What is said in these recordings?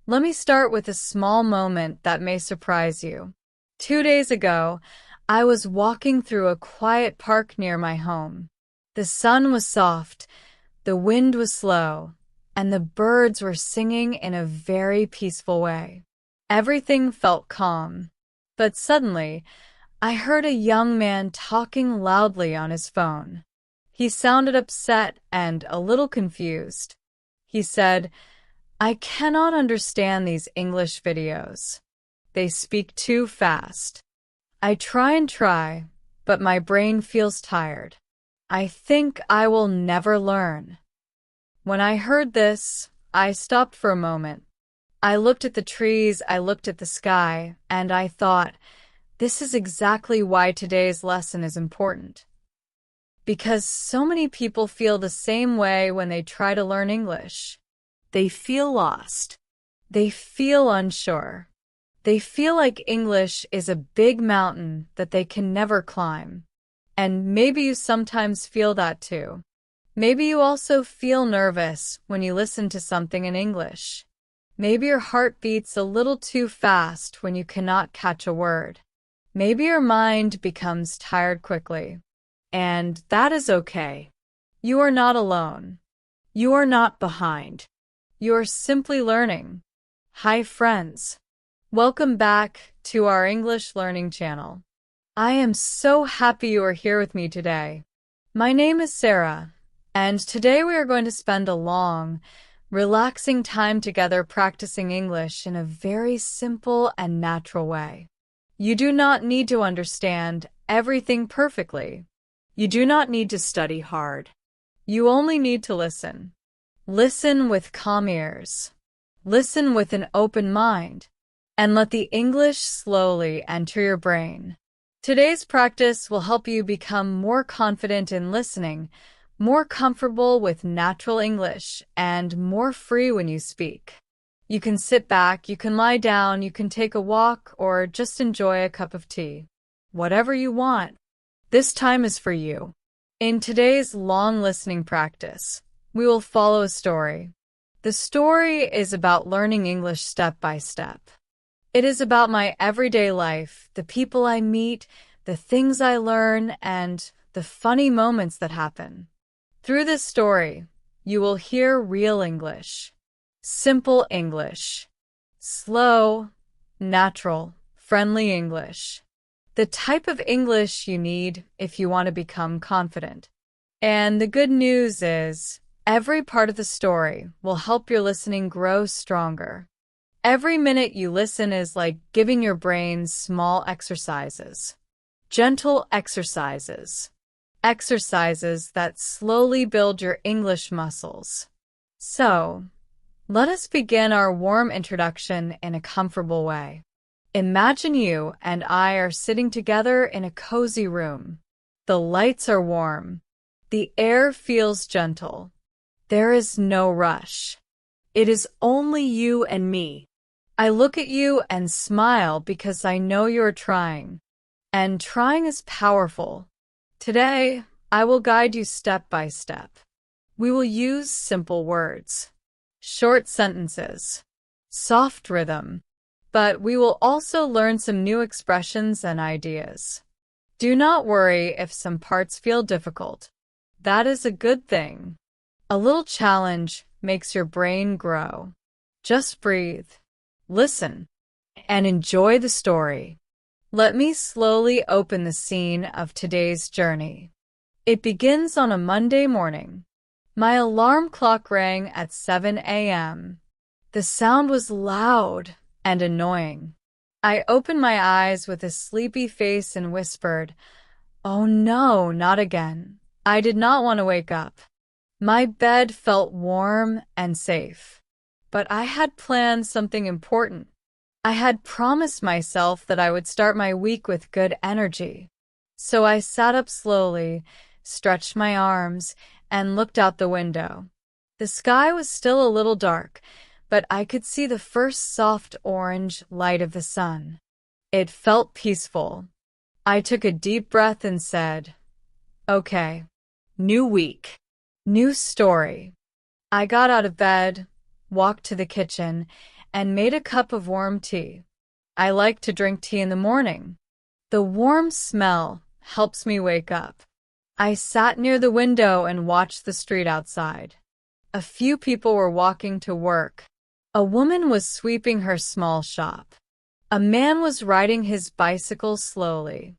Let me start with a small moment that may surprise you. 2 days ago, I was walking through a quiet park near my home. The sun was soft, the wind was slow, and the birds were singing in a very peaceful way. Everything felt calm. But suddenly, I heard a young man talking loudly on his phone. He sounded upset and a little confused. He said, "I cannot understand these English videos. They speak too fast. I try and try, but my brain feels tired. I think I will never learn." When I heard this, I stopped for a moment. I looked at the trees, I looked at the sky, and I thought, this is exactly why today's lesson is important. Because so many people feel the same way when they try to learn English. They feel lost. They feel unsure. They feel like English is a big mountain that they can never climb. And maybe you sometimes feel that too. Maybe you also feel nervous when you listen to something in English. Maybe your heart beats a little too fast when you cannot catch a word. Maybe your mind becomes tired quickly. And that is okay. You are not alone. You are not behind. You are simply learning. Hi friends. Welcome back to our English learning channel. I am so happy you are here with me today. My name is Sarah, and today we are going to spend a long, relaxing time together practicing English in a very simple and natural way. You do not need to understand everything perfectly. You do not need to study hard. You only need to listen. Listen with calm ears. Listen with an open mind. And let the English slowly enter your brain. Today's practice will help you become more confident in listening, more comfortable with natural English, and more free when you speak. You can sit back, you can lie down, you can take a walk, or just enjoy a cup of tea. Whatever you want. This time is for you. In today's long listening practice, we will follow a story. The story is about learning English step by step. It is about my everyday life, the people I meet, the things I learn, and the funny moments that happen. Through this story, you will hear real English, simple English, slow, natural, friendly English, the type of English you need if you want to become confident. And the good news is, every part of the story will help your listening grow stronger. Every minute you listen is like giving your brain small exercises, gentle exercises, exercises that slowly build your English muscles. So, let us begin our warm introduction in a comfortable way. Imagine you and I are sitting together in a cozy room. The lights are warm. The air feels gentle. There is no rush. It is only you and me. I look at you and smile because I know you're trying. And trying is powerful. Today, I will guide you step by step. We will use simple words, short sentences, soft rhythm, but we will also learn some new expressions and ideas. Do not worry if some parts feel difficult. That is a good thing. A little challenge makes your brain grow. Just breathe. Listen, and enjoy the story. Let me slowly open the scene of today's journey. It begins on a Monday morning. My alarm clock rang at 7 a.m. The sound was loud and annoying. I opened my eyes with a sleepy face and whispered, "Oh no, not again." I did not want to wake up. My bed felt warm and safe. But I had planned something important. I had promised myself that I would start my week with good energy. So I sat up slowly, stretched my arms, and looked out the window. The sky was still a little dark, but I could see the first soft orange light of the sun. It felt peaceful. I took a deep breath and said, "Okay, new week, new story." I got out of bed, walked to the kitchen, and made a cup of warm tea. I like to drink tea in the morning. The warm smell helps me wake up. I sat near the window and watched the street outside. A few people were walking to work. A woman was sweeping her small shop. A man was riding his bicycle slowly.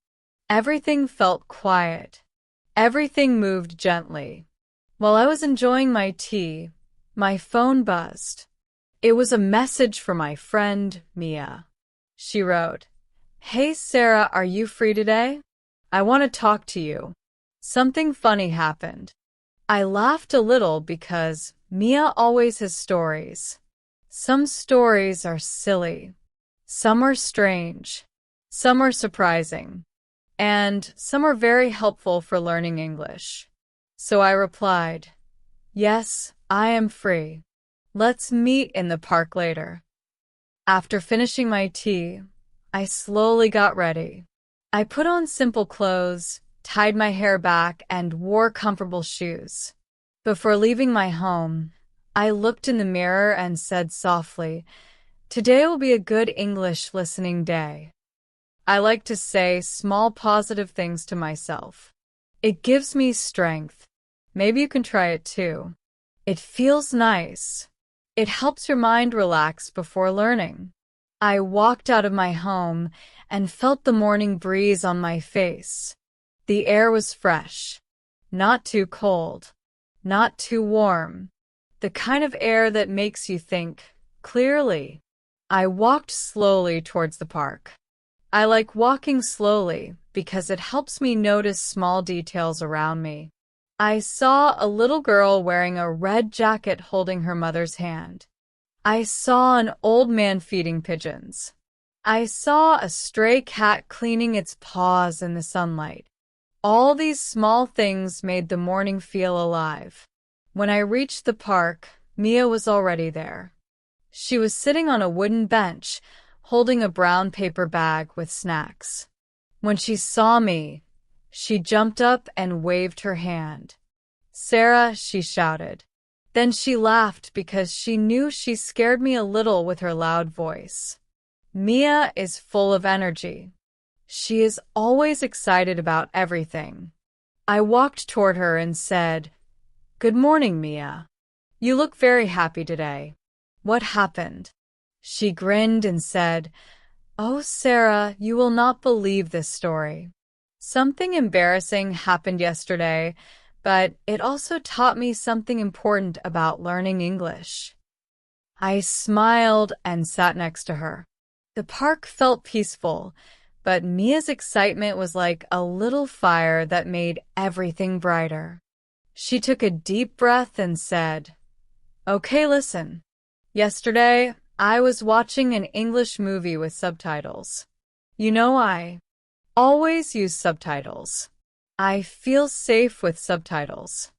Everything felt quiet. Everything moved gently. While I was enjoying my tea, my phone buzzed. It was a message from my friend, Mia. She wrote, "Hey Sarah, are you free today? I want to talk to you. Something funny happened." I laughed a little because Mia always has stories. Some stories are silly. Some are strange. Some are surprising. And some are very helpful for learning English. So I replied, "Yes, I am free. Let's meet in the park later." After finishing my tea, I slowly got ready. I put on simple clothes, tied my hair back, and wore comfortable shoes. Before leaving my home, I looked in the mirror and said softly, "Today will be a good English listening day." I like to say small positive things to myself. It gives me strength. Maybe you can try it too. It feels nice. It helps your mind relax before learning. I walked out of my home and felt the morning breeze on my face. The air was fresh. Not too cold. Not too warm. The kind of air that makes you think clearly. I walked slowly towards the park. I like walking slowly because it helps me notice small details around me. I saw a little girl wearing a red jacket holding her mother's hand. I saw an old man feeding pigeons. I saw a stray cat cleaning its paws in the sunlight. All these small things made the morning feel alive. When I reached the park, Mia was already there. She was sitting on a wooden bench, holding a brown paper bag with snacks. When she saw me, she jumped up and waved her hand. "Sarah," she shouted. Then she laughed because she knew she scared me a little with her loud voice. Mia is full of energy. She is always excited about everything. I walked toward her and said, "Good morning, Mia. You look very happy today. What happened?" She grinned and said, "Oh, Sarah, you will not believe this story. Something embarrassing happened yesterday, but it also taught me something important about learning English." I smiled and sat next to her. The park felt peaceful, but Mia's excitement was like a little fire that made everything brighter. She took a deep breath and said, "Okay, listen. Yesterday, I was watching an English movie with subtitles. You know, I always use subtitles. I feel safe with subtitles.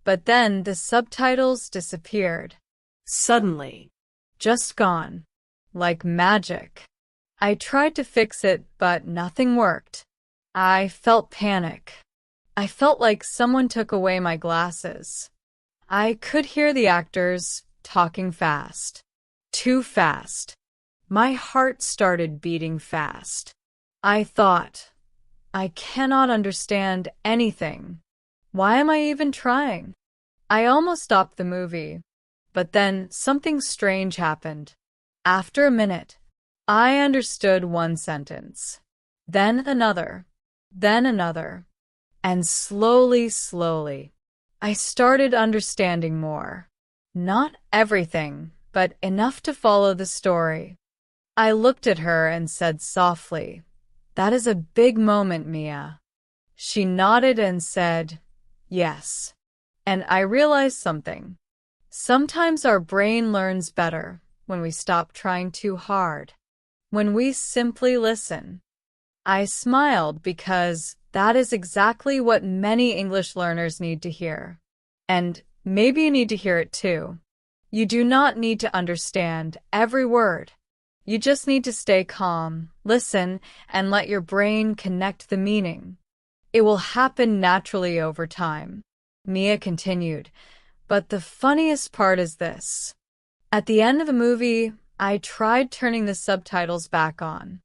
But then the subtitles disappeared. Suddenly. Just gone. Like magic. I tried to fix it, but nothing worked. I felt panic. I felt like someone took away my glasses. I could hear the actors talking fast. Too fast. My heart started beating fast. I thought, I cannot understand anything. Why am I even trying? I almost stopped the movie, but then something strange happened. After a minute, I understood one sentence, then another, and slowly, I started understanding more. Not everything, but enough to follow the story. I looked at her and said softly, "That is a big moment, Mia." She nodded and said, "Yes." And I realized something. Sometimes our brain learns better when we stop trying too hard, when we simply listen. I smiled because that is exactly what many English learners need to hear. And maybe you need to hear it too. You do not need to understand every word. You just need to stay calm, listen, and let your brain connect the meaning. It will happen naturally over time. Mia continued, "But the funniest part is this. At the end of the movie, I tried turning the subtitles back on.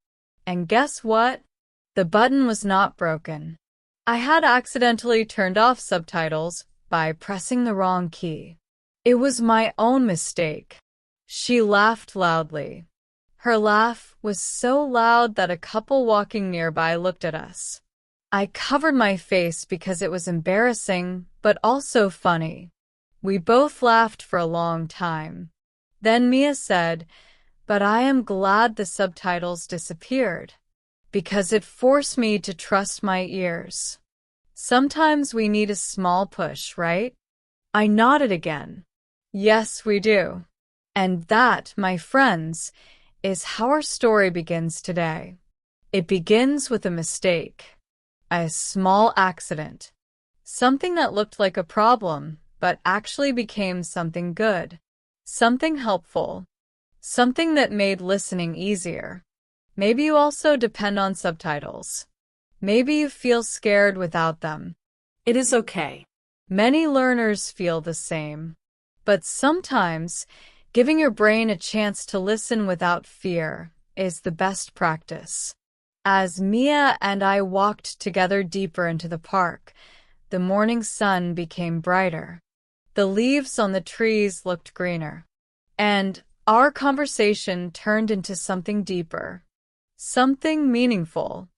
And guess what? The button was not broken. I had accidentally turned off subtitles by pressing the wrong key. It was my own mistake. She laughed loudly. Her laugh was so loud that a couple walking nearby looked at us. I covered my face because it was embarrassing, but also funny. We both laughed for a long time. Then Mia said, "But I am glad the subtitles disappeared, because it forced me to trust my ears." Sometimes we need a small push, right? I nodded again. Yes, we do. And that, my friends, is how our story begins today. It begins with a mistake, a small accident, something that looked like a problem, but actually became something good, something helpful, something that made listening easier. Maybe you also depend on subtitles. Maybe you feel scared without them. It is okay. Many learners feel the same. But sometimes, giving your brain a chance to listen without fear is the best practice. As Mia and I walked together deeper into the park, the morning sun became brighter. The leaves on the trees looked greener. And our conversation turned into something deeper, something meaningful.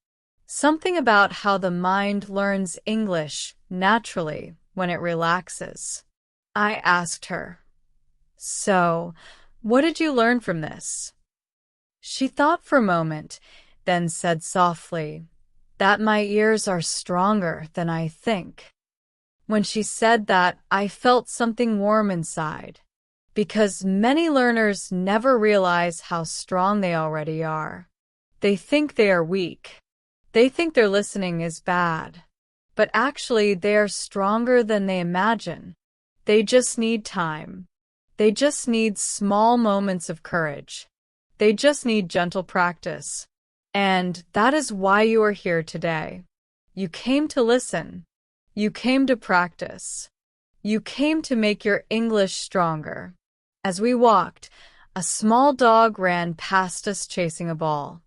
Something about how the mind learns English naturally when it relaxes. I asked her, "So, what did you learn from this?" She thought for a moment, then said softly, "That my ears are stronger than I think." When she said that, I felt something warm inside, because many learners never realize how strong they already are. They think they are weak. They think their listening is bad, but actually they are stronger than they imagine. They just need time. They just need small moments of courage. They just need gentle practice. And that is why you are here today. You came to listen. You came to practice. You came to make your English stronger. As we walked, a small dog ran past us chasing a ball.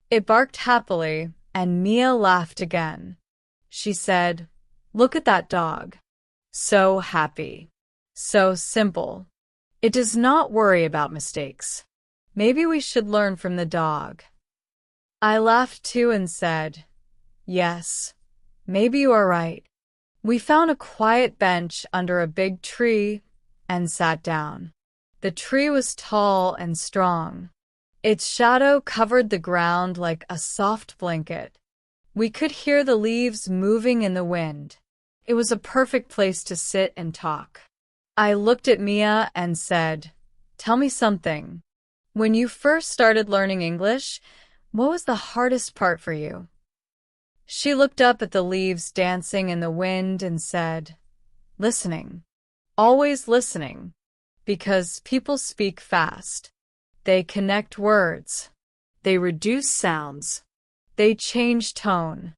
It barked happily, and Mia laughed again. She said, "Look at that dog. So happy. So simple. It does not worry about mistakes. Maybe we should learn from the dog." I laughed too and said, "Yes, maybe you are right." We found a quiet bench under a big tree and sat down. The tree was tall and strong. Its shadow covered the ground like a soft blanket. We could hear the leaves moving in the wind. It was a perfect place to sit and talk. I looked at Mia and said, "Tell me something. When you first started learning English, what was the hardest part for you?" She looked up at the leaves dancing in the wind and said, "Listening. Always listening. Because people speak fast. They connect words. They reduce sounds. They change tone.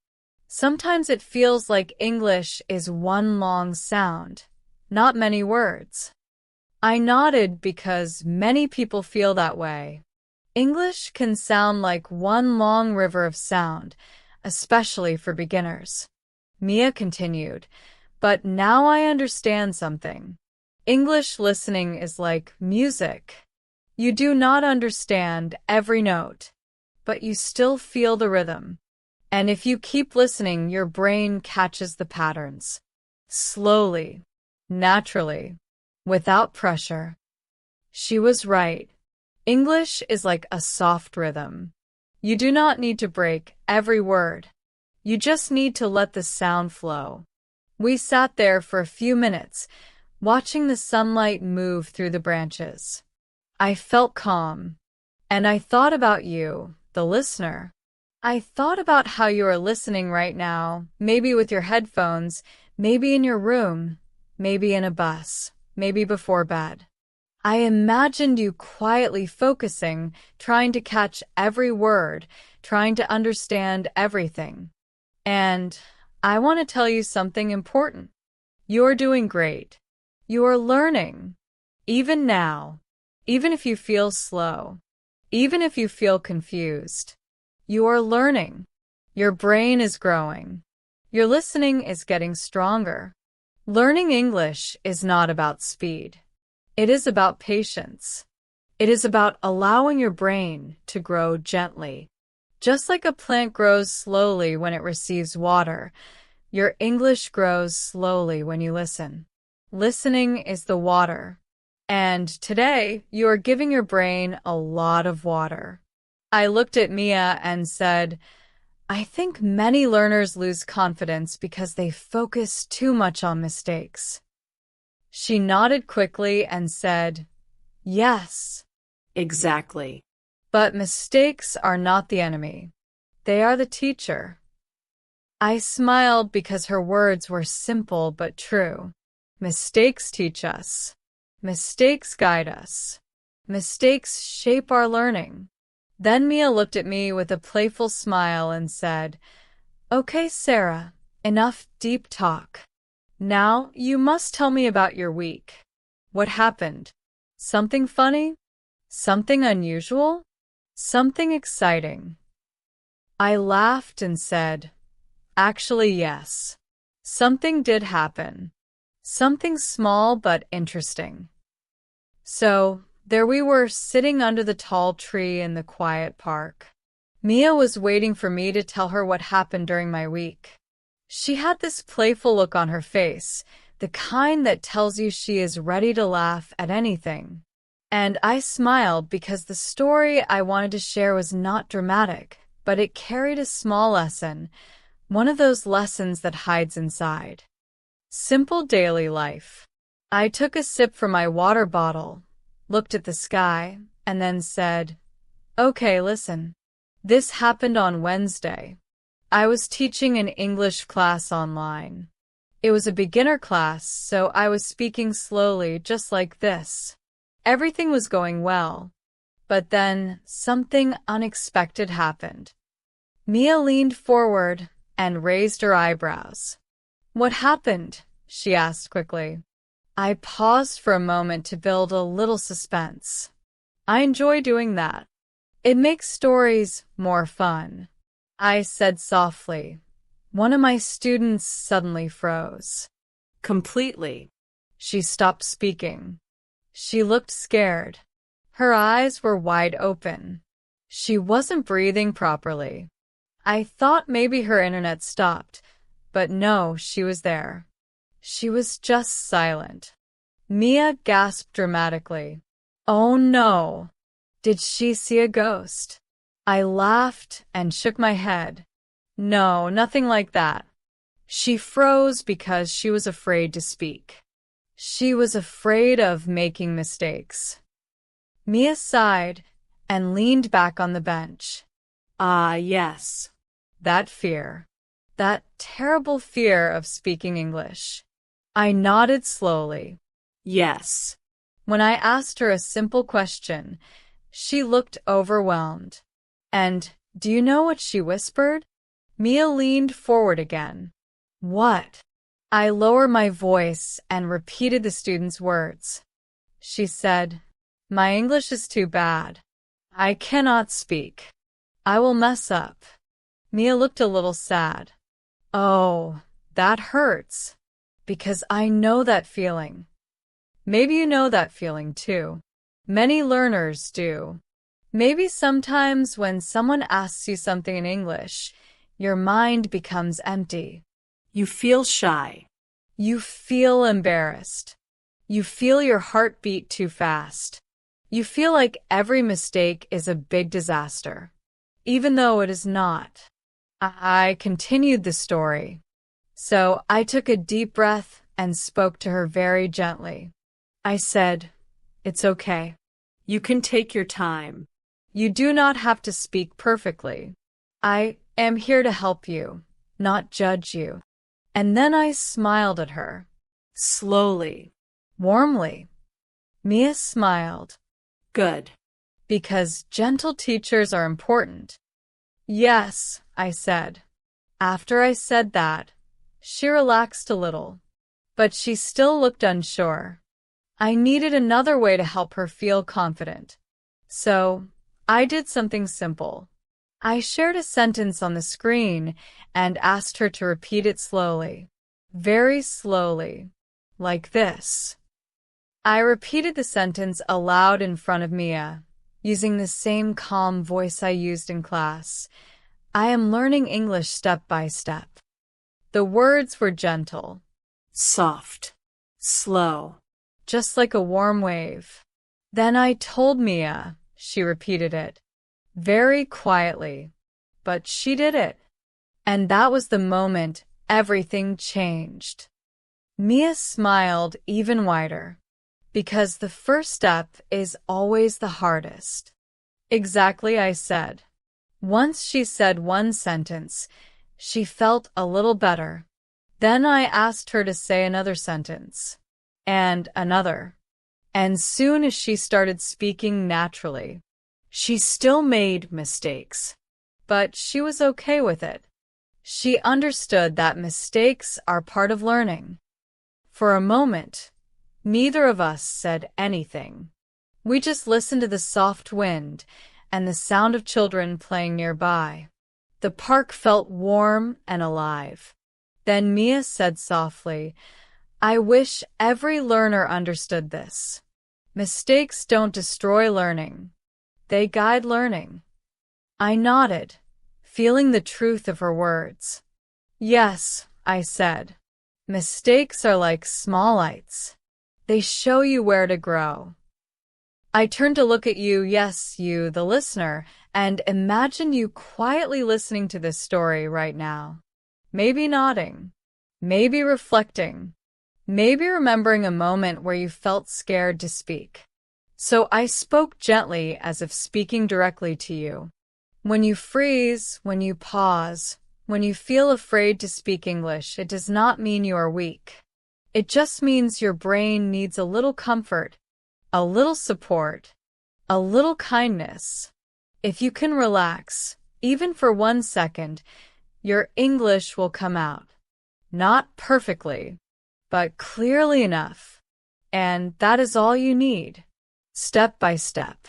Sometimes it feels like English is one long sound, not many words." I nodded because many people feel that way. English can sound like one long river of sound, especially for beginners. Mia continued, "But now I understand something. English listening is like music. You do not understand every note, but you still feel the rhythm. And if you keep listening, your brain catches the patterns. Slowly, naturally, without pressure." She was right. English is like a soft rhythm. You do not need to break every word. You just need to let the sound flow. We sat there for a few minutes, watching the sunlight move through the branches. I felt calm, and I thought about you, the listener. I thought about how you are listening right now, maybe with your headphones, maybe in your room, maybe in a bus, maybe before bed. I imagined you quietly focusing, trying to catch every word, trying to understand everything. And I want to tell you something important. You're doing great. You are learning. Even now. even if you feel slow, even if you feel confused. You are learning. Your brain is growing. Your listening is getting stronger. Learning English is not about speed. It is about patience. It is about allowing your brain to grow gently. Just like a plant grows slowly when it receives water, your English grows slowly when you listen. Listening is the water. And today, you are giving your brain a lot of water. I looked at Mia and said, I think many learners lose confidence because they focus too much on mistakes. She nodded quickly and said, yes. Exactly. But mistakes are not the enemy. They are the teacher. I smiled because her words were simple but true. Mistakes teach us. Mistakes guide us. Mistakes shape our learning. Then Mia looked at me with a playful smile and said, Okay, Sarah, enough deep talk. Now you must tell me about your week. What happened? Something funny? Something unusual? Something exciting? I laughed and said, Actually, yes. Something did happen. Something small but interesting. So, there we were sitting under the tall tree in the quiet park. Mia was waiting for me to tell her what happened during my week. She had this playful look on her face, the kind that tells you she is ready to laugh at anything. And I smiled because the story I wanted to share was not dramatic, but it carried a small lesson, one of those lessons that hides inside. Simple daily life. I took a sip from my water bottle, looked at the sky, and then said, Okay, listen. This happened on Wednesday. I was teaching an English class online. It was a beginner class, so I was speaking slowly, just like this. Everything was going well. But then something unexpected happened. Mia leaned forward and raised her eyebrows. What happened? She asked quickly. I paused for a moment to build a little suspense. I enjoy doing that. It makes stories more fun. I said softly. One of my students suddenly froze. Completely. She stopped speaking. She looked scared. Her eyes were wide open. She wasn't breathing properly. I thought maybe her internet stopped, but no, she was there. She was just silent. Mia gasped dramatically. Oh no! Did she see a ghost? I laughed and shook my head. No, nothing like that. She froze because she was afraid to speak. She was afraid of making mistakes. Mia sighed and leaned back on the bench. Ah, yes. That fear. That terrible fear of speaking English. I nodded slowly. Yes. When I asked her a simple question, she looked overwhelmed. And do you know what she whispered? Mia leaned forward again. What? I lowered my voice and repeated the student's words. She said, My English is too bad. I cannot speak. I will mess up. Mia looked a little sad. Oh, that hurts. Because I know that feeling. Maybe you know that feeling too. Many learners do. Maybe sometimes when someone asks you something in English, your mind becomes empty. You feel shy. You feel embarrassed. You feel your heart beat too fast. You feel like every mistake is a big disaster, even though it is not. I continued the story. So I took a deep breath and spoke to her very gently. I said, It's okay. You can take your time. You do not have to speak perfectly. I am here to help you, not judge you. And then I smiled at her. Slowly. Warmly. Mia smiled. Good. Because gentle teachers are important. Yes, I said. After I said that, she relaxed a little. But she still looked unsure. I needed another way to help her feel confident. So, I did something simple. I shared a sentence on the screen and asked her to repeat it slowly. Very slowly. Like this. I repeated the sentence aloud in front of Mia, using the same calm voice I used in class. I am learning English step by step. The words were gentle, soft, slow, just like a warm wave. Then I told Mia. She repeated it, very quietly, but she did it. And that was the moment everything changed. Mia smiled even wider, because the first step is always the hardest. Exactly, I said. Once she said one sentence, she felt a little better. Then I asked her to say another sentence, and another. And soon as she started speaking naturally, she still made mistakes, but she was okay with it. She understood that mistakes are part of learning. For a moment, neither of us said anything. We just listened to the soft wind and the sound of children playing nearby. The park felt warm and alive. Then Mia said softly, I wish every learner understood this. Mistakes don't destroy learning. They guide learning. I nodded, feeling the truth of her words. Yes, I said. Mistakes are like small lights. They show you where to grow. I turned to look at you, yes, you, the listener, and imagine you quietly listening to this story right now. Maybe nodding. Maybe reflecting. Maybe remembering a moment where you felt scared to speak. So I spoke gently as if speaking directly to you. When you freeze, when you pause, when you feel afraid to speak English, it does not mean you are weak. It just means your brain needs a little comfort, a little support, a little kindness. If you can relax, even for 1 second, your English will come out. Not perfectly, but clearly enough. And that is all you need, step by step.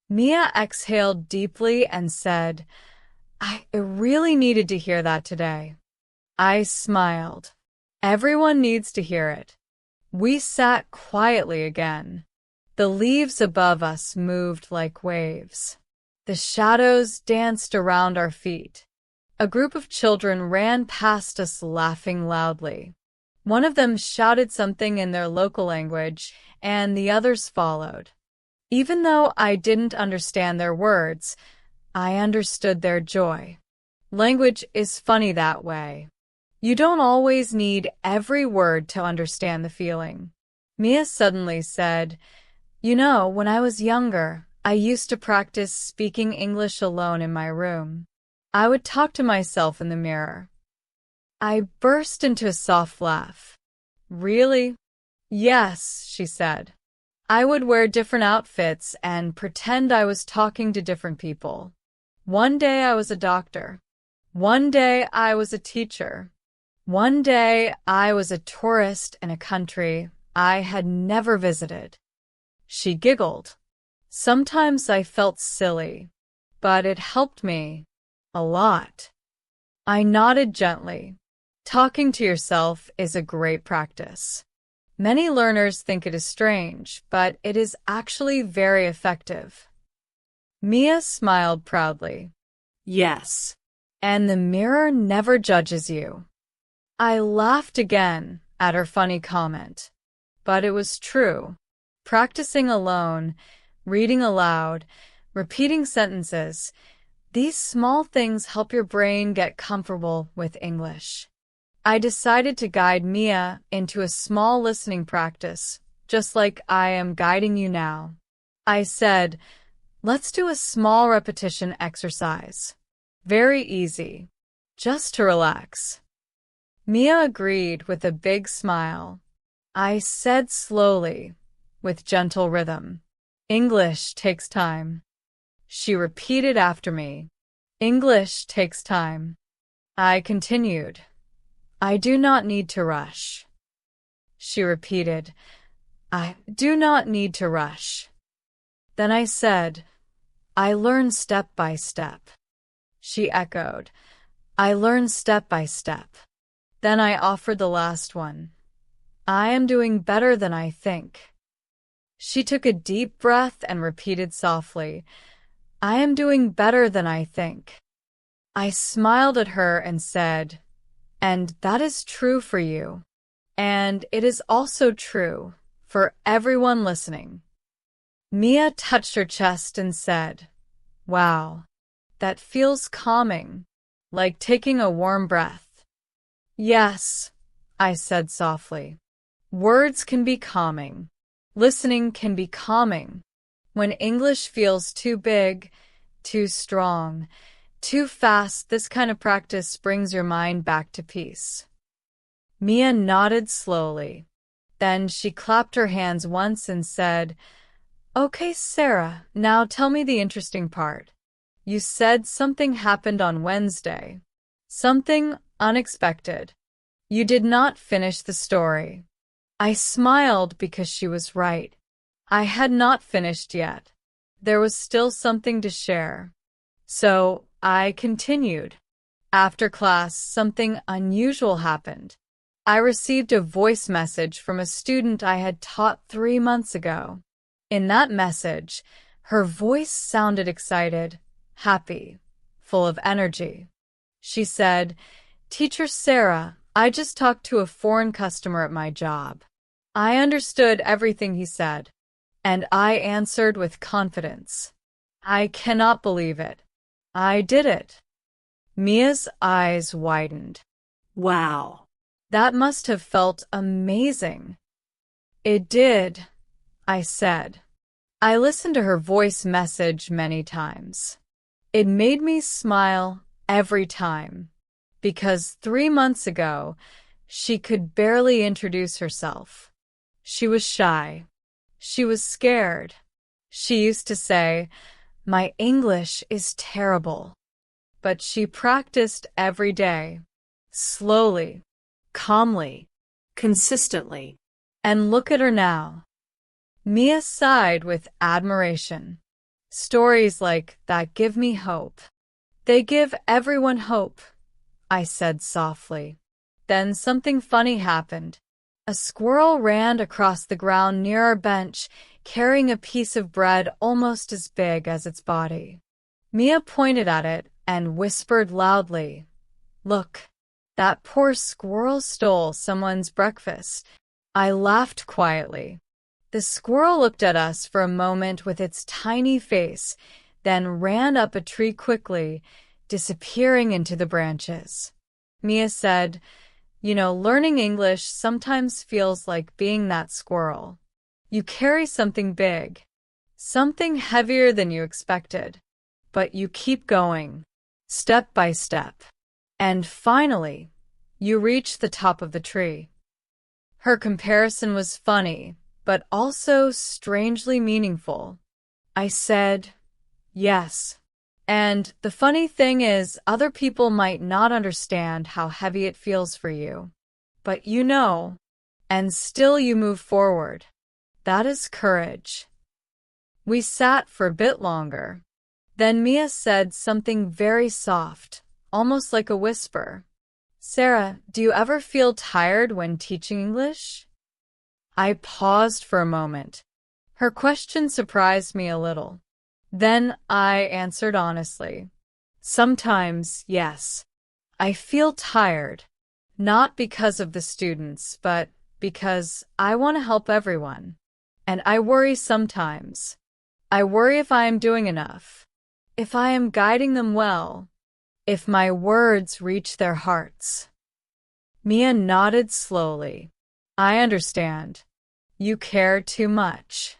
Mia exhaled deeply and said, I really needed to hear that today. I smiled. Everyone needs to hear it. We sat quietly again. The leaves above us moved like waves. The shadows danced around our feet. A group of children ran past us laughing loudly. One of them shouted something in their local language, and the others followed. Even though I didn't understand their words, I understood their joy. Language is funny that way. You don't always need every word to understand the feeling. Mia suddenly said, You know, when I was younger, I used to practice speaking English alone in my room. I would talk to myself in the mirror. I burst into a soft laugh. Really? Yes, she said. I would wear different outfits and pretend I was talking to different people. One day I was a doctor. One day I was a teacher. One day I was a tourist in a country I had never visited. She giggled. Sometimes I felt silly, but it helped me a lot. I nodded gently. Talking to yourself is a great practice. Many learners think it is strange, but it is actually very effective. Mia smiled proudly. yes, And the mirror never judges you. I laughed again at her funny comment. But it was true. Practicing alone, reading aloud, repeating sentences, these small things help your brain get comfortable with English. I decided to guide Mia into a small listening practice, just like I am guiding you now. I said, let's do a small repetition exercise. Very easy, just to relax. Mia agreed with a big smile. I said slowly, with gentle rhythm, English takes time. She repeated after me, English takes time. I continued, I do not need to rush. She repeated, I do not need to rush. Then I said, I learn step by step. She echoed, I learn step by step. Then I offered the last one. I am doing better than I think. She took a deep breath and repeated softly, I am doing better than I think. I smiled at her and said, and that is true for you. And it is also true for everyone listening. Mia touched her chest and said, wow, that feels calming, like taking a warm breath. Yes, I said softly. Words can be calming. Listening can be calming. When English feels too big, too strong, too fast, this kind of practice brings your mind back to peace. Mia nodded slowly. Then she clapped her hands once and said, okay, Sarah, now tell me the interesting part. You said something happened on Wednesday. Something unexpected. You did not finish the story. I smiled because she was right. I had not finished yet. There was still something to share. So I continued. After class, something unusual happened. I received a voice message from a student I had taught 3 months ago. In that message, her voice sounded excited, happy, full of energy. She said, Teacher Sarah, I just talked to a foreign customer at my job. I understood everything he said, and I answered with confidence. I cannot believe it. I did it. Mia's eyes widened. Wow. That must have felt amazing. It did, I said. I listened to her voice message many times. It made me smile every time, because 3 months ago, she could barely introduce herself. She was shy. She was scared. She used to say, my English is terrible. But she practiced every day, slowly, calmly, Consistently. and look at her now. Mia sighed with admiration. Stories like that give me hope. They give everyone hope, I said softly. Then something funny happened. A squirrel ran across the ground near our bench, carrying a piece of bread almost as big as its body. Mia pointed at it and whispered loudly, Look, that poor squirrel stole someone's breakfast. I laughed quietly. The squirrel looked at us for a moment with its tiny face, then ran up a tree quickly, disappearing into the branches. Mia said, learning English sometimes feels like being that squirrel. You carry something big, something heavier than you expected, but you keep going, step by step. And finally, you reach the top of the tree. Her comparison was funny, but also strangely meaningful. I said, yes. And the funny thing is, other people might not understand how heavy it feels for you. But you know, and still you move forward. That is courage. We sat for a bit longer. Then Mia said something very soft, almost like a whisper. Sarah, do you ever feel tired when teaching English? I paused for a moment. Her question surprised me a little. Then I answered honestly. Sometimes, yes. I feel tired, not because of the students, but because I want to help everyone. And I worry sometimes. I worry if I am doing enough, if I am guiding them well, if my words reach their hearts. Mia nodded slowly. I understand. You care too much.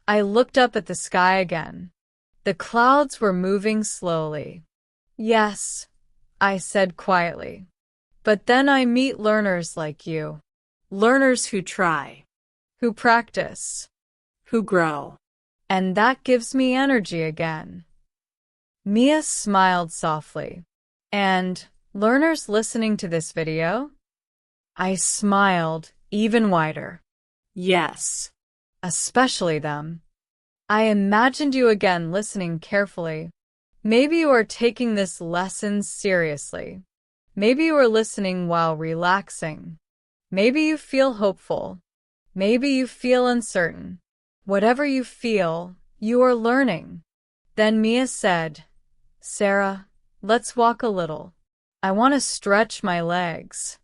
I looked up at the sky again. The clouds were moving slowly. Yes, I said quietly. But then I meet learners like you. Learners who try. Who practice. Who grow. And that gives me energy again. Mia smiled softly. And learners listening to this video? I smiled even wider. Yes. Especially them. I imagined you again listening carefully. Maybe you are taking this lesson seriously. Maybe you are listening while relaxing. Maybe you feel hopeful. Maybe you feel uncertain. Whatever you feel, you are learning. Then Mia said, Sarah, let's walk a little. I want to stretch my legs.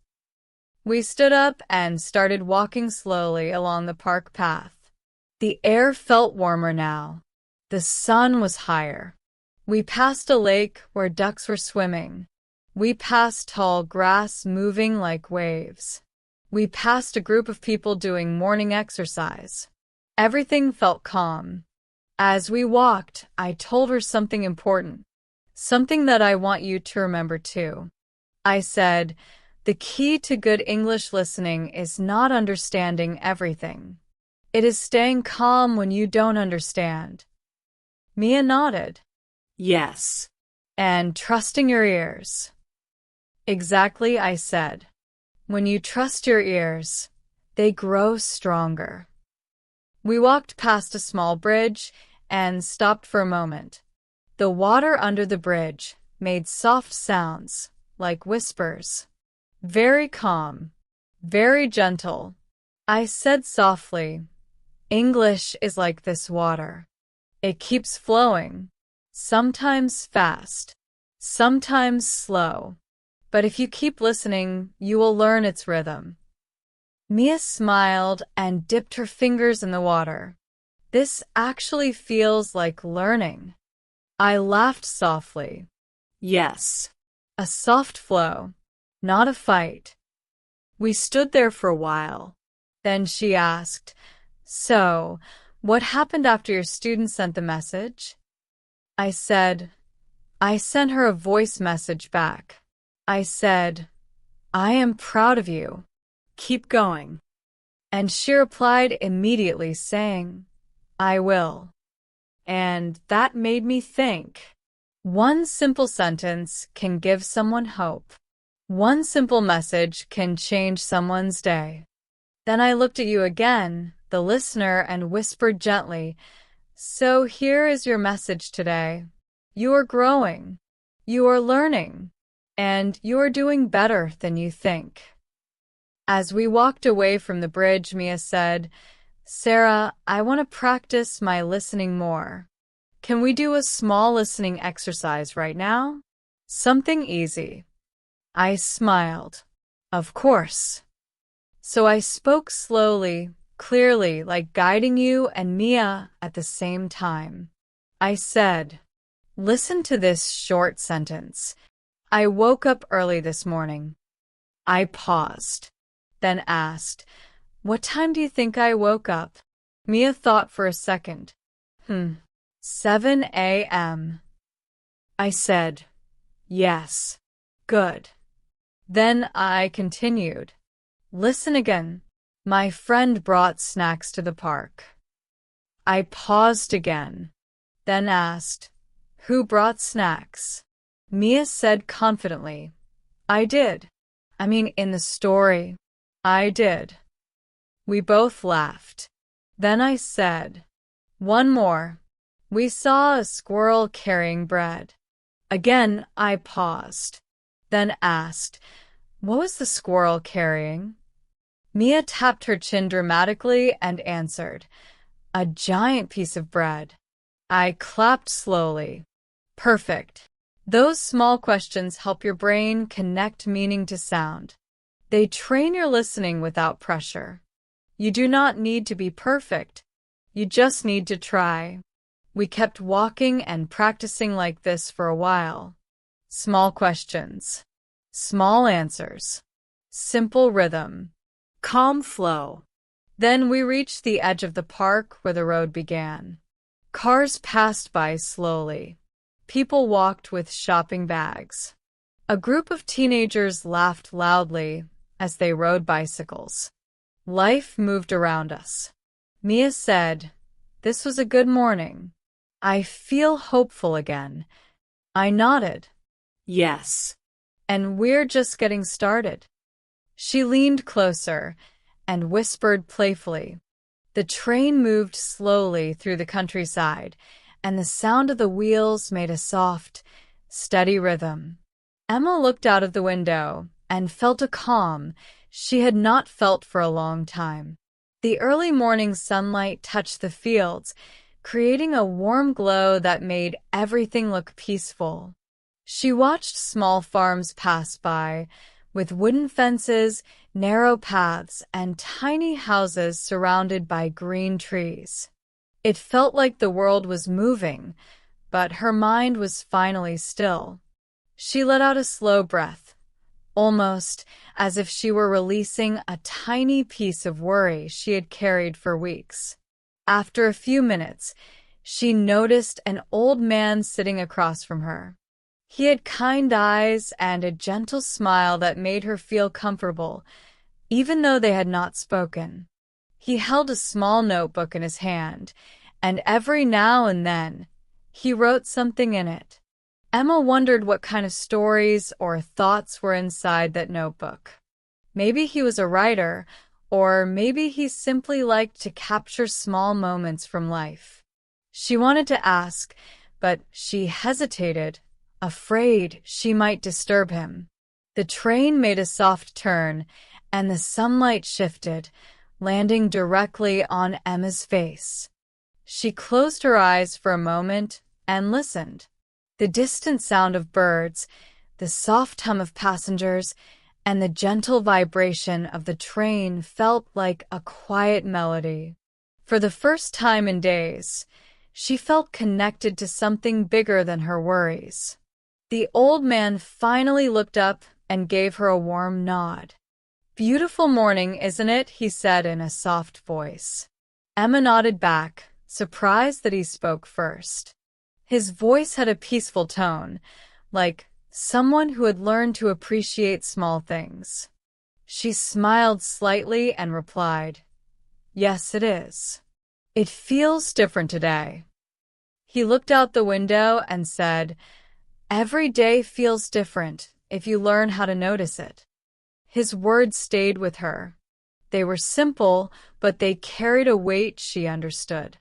We stood up and started walking slowly along the park path. The air felt warmer now. The sun was higher. We passed a lake where ducks were swimming. We passed tall grass moving like waves. We passed a group of people doing morning exercise. Everything felt calm. As we walked, I told her something important, something that I want you to remember too. I said, the key to good English listening is not understanding everything. It is staying calm when you don't understand. Mia nodded. Yes. And trusting your ears. Exactly, I said. When you trust your ears, they grow stronger. We walked past a small bridge and stopped for a moment. The water under the bridge made soft sounds, like whispers. Very calm, very gentle. I said softly, English is like this water. It keeps flowing, sometimes fast, sometimes slow. But if you keep listening, you will learn its rhythm. Mia smiled and dipped her fingers in the water. This actually feels like learning. I laughed softly. Yes. A soft flow, not a fight. We stood there for a while. Then she asked, So, what happened after your student sent the message? I said, I sent her a voice message back. I said, I am proud of you. Keep going. And she replied immediately saying, I will. And that made me think. One simple sentence can give someone hope. One simple message can change someone's day. Then I looked at you again, the listener, and whispered gently, So here is your message today. You are growing. You are learning. And you are doing better than you think. As we walked away from the bridge, Mia said, Sarah, I want to practice my listening more. Can we do a small listening exercise right now? Something easy. I smiled. Of course. So I spoke slowly, clearly, like guiding you and Mia at the same time. I said, Listen to this short sentence. I woke up early this morning. I paused, then asked, What time do you think I woke up? Mia thought for a second. 7 a.m. I said, Yes. Good. Then I continued. Listen again. My friend brought snacks to the park. I paused again, then asked, Who brought snacks? Mia said confidently, I did. In the story, I did. We both laughed. Then I said, One more. We saw a squirrel carrying bread. Again, I paused, then asked, What was the squirrel carrying? Mia tapped her chin dramatically and answered, A giant piece of bread. I clapped slowly. Perfect. Those small questions help your brain connect meaning to sound. They train your listening without pressure. You do not need to be perfect. You just need to try. We kept walking and practicing like this for a while. Small questions. Small answers. Simple rhythm. Calm flow. Then we reached the edge of the park where the road began. Cars passed by slowly. People walked with shopping bags. A group of teenagers laughed loudly as they rode bicycles. Life moved around us. Mia said, This was a good morning. I feel hopeful again. I nodded. Yes. And we're just getting started. She leaned closer and whispered playfully, The train moved slowly through the countryside, and the sound of the wheels made a soft, steady rhythm. Emma looked out of the window and felt a calm she had not felt for a long time. The early morning sunlight touched the fields, creating a warm glow that made everything look peaceful. She watched small farms pass by, with wooden fences, narrow paths, and tiny houses surrounded by green trees. It felt like the world was moving, but her mind was finally still. She let out a slow breath, almost as if she were releasing a tiny piece of worry she had carried for weeks. After a few minutes, she noticed an old man sitting across from her. He had kind eyes and a gentle smile that made her feel comfortable, even though they had not spoken. He held a small notebook in his hand, and every now and then, he wrote something in it. Emma wondered what kind of stories or thoughts were inside that notebook. Maybe he was a writer, or maybe he simply liked to capture small moments from life. She wanted to ask, but she hesitated, afraid she might disturb him. The train made a soft turn, and the sunlight shifted, landing directly on Emma's face. She closed her eyes for a moment and listened. The distant sound of birds, the soft hum of passengers, and the gentle vibration of the train felt like a quiet melody. For the first time in days, she felt connected to something bigger than her worries. The old man finally looked up and gave her a warm nod. "Beautiful morning, isn't it?" he said in a soft voice. Emma nodded back, surprised that he spoke first. His voice had a peaceful tone, like someone who had learned to appreciate small things. She smiled slightly and replied, "Yes, it is. It feels different today." He looked out the window and said, "Every day feels different if you learn how to notice it." His words stayed with her. They were simple, but they carried a weight she understood.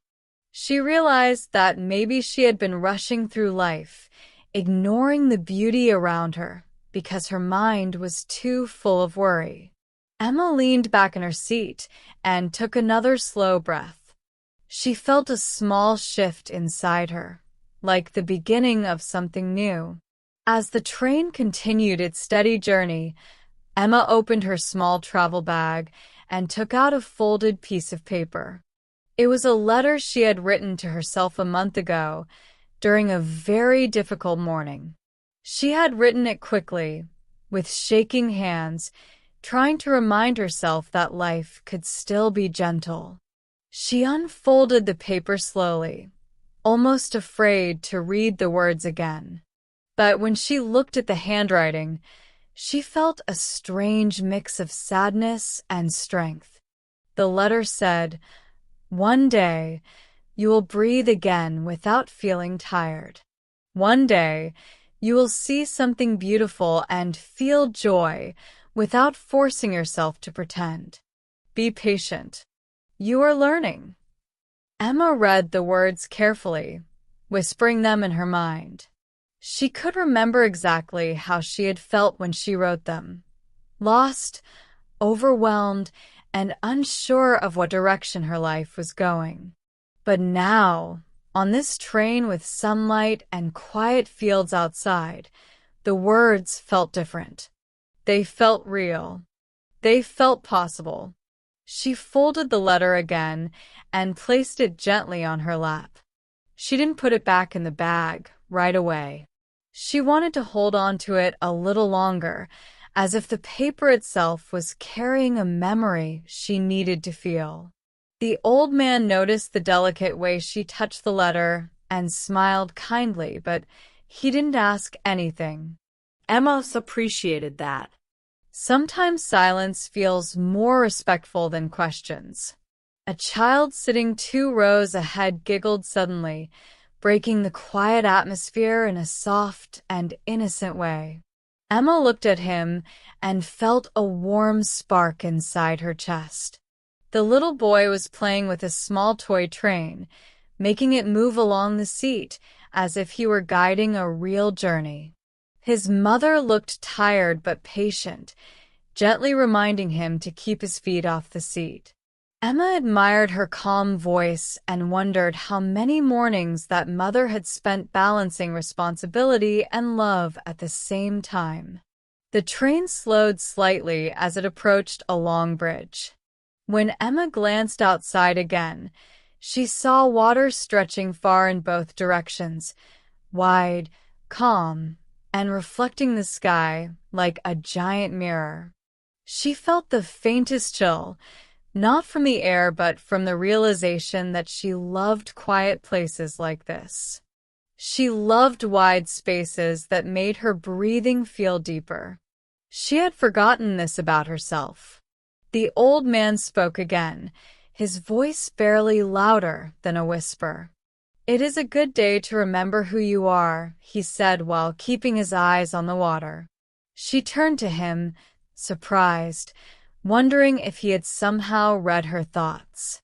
She realized that maybe she had been rushing through life, ignoring the beauty around her because her mind was too full of worry. Emma leaned back in her seat and took another slow breath. She felt a small shift inside her, like the beginning of something new. As the train continued its steady journey, Emma opened her small travel bag and took out a folded piece of paper. It was a letter she had written to herself a month ago, during a very difficult morning. She had written it quickly, with shaking hands, trying to remind herself that life could still be gentle. She unfolded the paper slowly, almost afraid to read the words again. But when she looked at the handwriting, she felt a strange mix of sadness and strength. The letter said, "One day, you will breathe again without feeling tired. One day, you will see something beautiful and feel joy without forcing yourself to pretend. Be patient. You are learning." Emma read the words carefully, whispering them in her mind. She could remember exactly how she had felt when she wrote them. Lost, overwhelmed, and unsure of what direction her life was going. But now, on this train with sunlight and quiet fields outside, the words felt different. They felt real. They felt possible. She folded the letter again and placed it gently on her lap. She didn't put it back in the bag right away. She wanted to hold on to it a little longer, as if the paper itself was carrying a memory she needed to feel. The old man noticed the delicate way she touched the letter and smiled kindly, but he didn't ask anything. Emma appreciated that. Sometimes silence feels more respectful than questions. A child sitting 2 rows ahead giggled suddenly, breaking the quiet atmosphere in a soft and innocent way. Emma looked at him and felt a warm spark inside her chest. The little boy was playing with a small toy train, making it move along the seat as if he were guiding a real journey. His mother looked tired but patient, gently reminding him to keep his feet off the seat. Emma admired her calm voice and wondered how many mornings that mother had spent balancing responsibility and love at the same time. The train slowed slightly as it approached a long bridge. When Emma glanced outside again, she saw water stretching far in both directions, wide, calm, and reflecting the sky like a giant mirror. She felt the faintest chill, not from the air but from the realization that she loved quiet places like this. She loved wide spaces that made her breathing feel deeper. She had forgotten this about herself. The old man spoke again, his voice barely louder than a whisper. "It is a good day to remember who you are," he said while keeping his eyes on the water. She turned to him, surprised, wondering if he had somehow read her thoughts.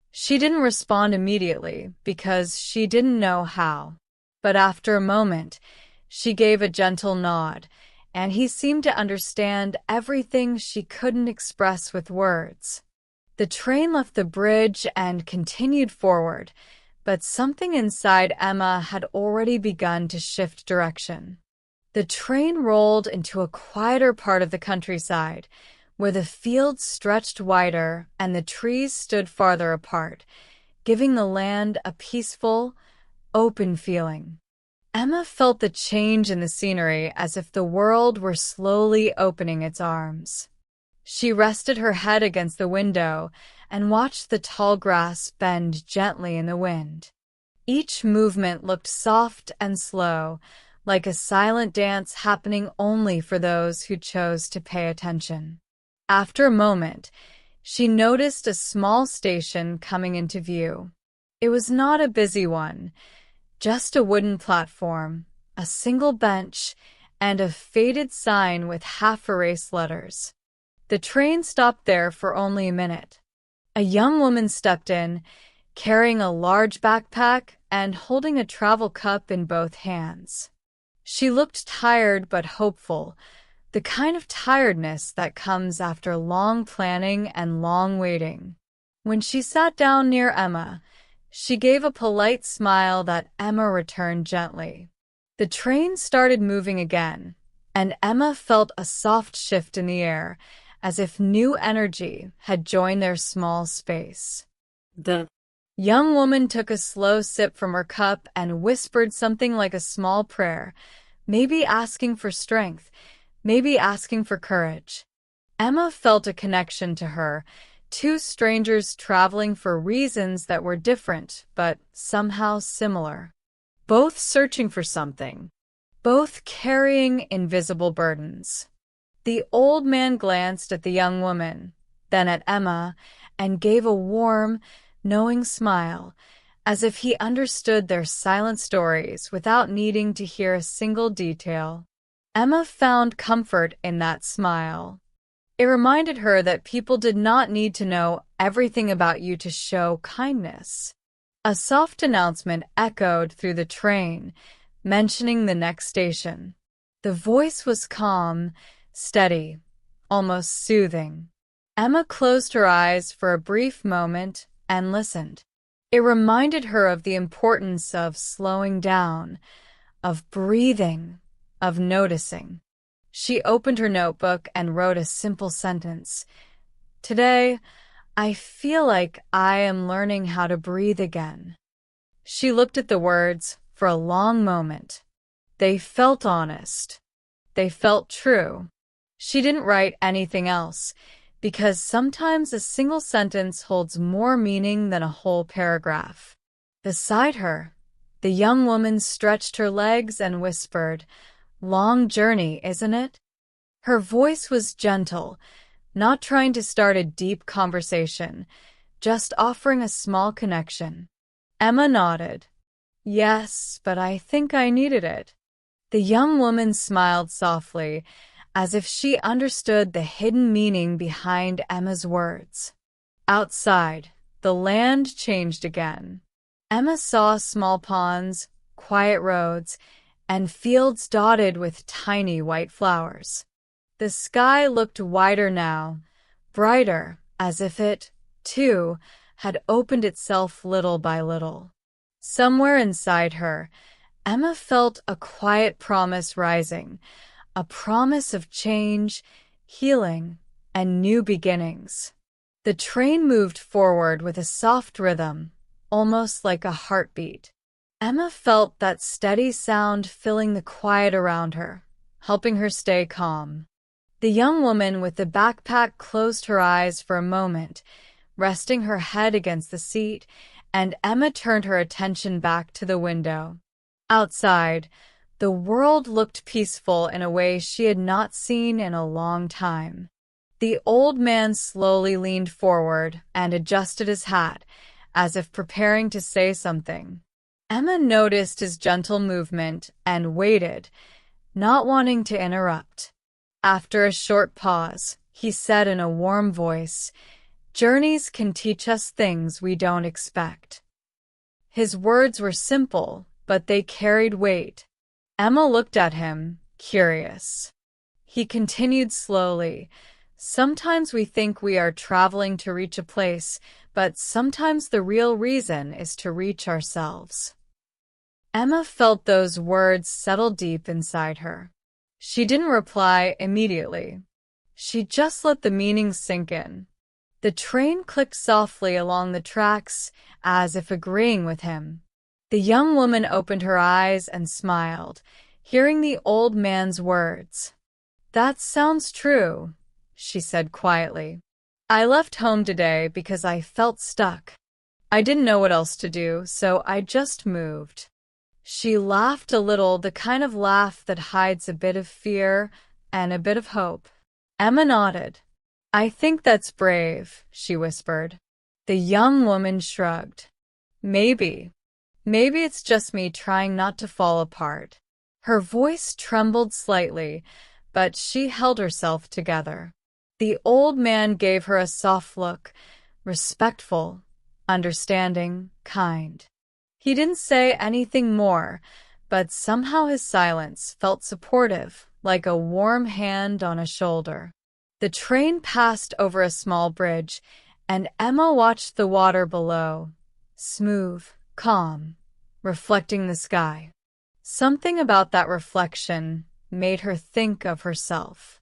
She didn't respond immediately because she didn't know how. But after a moment, she gave a gentle nod, and he seemed to understand everything she couldn't express with words. The train left the bridge and continued forward, but something inside Emma had already begun to shift direction. The train rolled into a quieter part of the countryside, where the fields stretched wider and the trees stood farther apart, giving the land a peaceful, open feeling. Emma felt the change in the scenery as if the world were slowly opening its arms. She rested her head against the window and watched the tall grass bend gently in the wind. Each movement looked soft and slow, like a silent dance happening only for those who chose to pay attention. After a moment, she noticed a small station coming into view. It was not a busy one, just a wooden platform, a single bench, and a faded sign with half-erased letters. The train stopped there for only a minute. A young woman stepped in, carrying a large backpack and holding a travel cup in both hands. She looked tired but hopeful, the kind of tiredness that comes after long planning and long waiting. When she sat down near Emma, she gave a polite smile that Emma returned gently. The train started moving again, and Emma felt a soft shift in the air, as if new energy had joined their small space. The young woman took a slow sip from her cup and whispered something like a small prayer, maybe asking for strength, maybe asking for courage. Emma felt a connection to her, two strangers traveling for reasons that were different but somehow similar. Both searching for something, both carrying invisible burdens. The old man glanced at the young woman, then at Emma, and gave a warm, knowing smile, as if he understood their silent stories without needing to hear a single detail. Emma found comfort in that smile. It reminded her that people did not need to know everything about you to show kindness. A soft announcement echoed through the train, mentioning the next station. The voice was calm, steady, almost soothing. Emma closed her eyes for a brief moment and listened. It reminded her of the importance of slowing down, of breathing, of noticing. She opened her notebook and wrote a simple sentence. "Today, I feel like I am learning how to breathe again." She looked at the words for a long moment. They felt honest. They felt true. She didn't write anything else, because sometimes a single sentence holds more meaning than a whole paragraph. Beside her, the young woman stretched her legs and whispered, "Long journey, isn't it?" Her voice was gentle, not trying to start a deep conversation, just offering a small connection. Emma nodded. "Yes, but I think I needed it." The young woman smiled softly, as if she understood the hidden meaning behind Emma's words. Outside, the land changed again. Emma saw small ponds, quiet roads, and fields dotted with tiny white flowers. The sky looked wider now, brighter, as if it, too, had opened itself little by little. Somewhere inside her, Emma felt a quiet promise rising, a promise of change, healing, and new beginnings. The train moved forward with a soft rhythm, almost like a heartbeat. Emma felt that steady sound filling the quiet around her, helping her stay calm. The young woman with the backpack closed her eyes for a moment, resting her head against the seat, and Emma turned her attention back to the window. Outside, the world looked peaceful in a way she had not seen in a long time. The old man slowly leaned forward and adjusted his hat, as if preparing to say something. Emma noticed his gentle movement and waited, not wanting to interrupt. After a short pause, he said in a warm voice, "Journeys can teach us things we don't expect." His words were simple, but they carried weight. Emma looked at him, curious. He continued slowly, "Sometimes we think we are traveling to reach a place, but sometimes the real reason is to reach ourselves." Emma felt those words settle deep inside her. She didn't reply immediately. She just let the meaning sink in. The train clicked softly along the tracks, as if agreeing with him. The young woman opened her eyes and smiled, hearing the old man's words. "That sounds true," she said quietly. "I left home today because I felt stuck. I didn't know what else to do, so I just moved." She laughed a little, the kind of laugh that hides a bit of fear and a bit of hope. Emma nodded. "I think that's brave," she whispered. The young woman shrugged. Maybe it's just me trying not to fall apart." Her voice trembled slightly, but she held herself together. The old man gave her a soft look, respectful, understanding, kind. He didn't say anything more, but somehow his silence felt supportive, like a warm hand on a shoulder. The train passed over a small bridge, and Emma watched the water below, smooth, calm, reflecting the sky. Something about that reflection made her think of herself.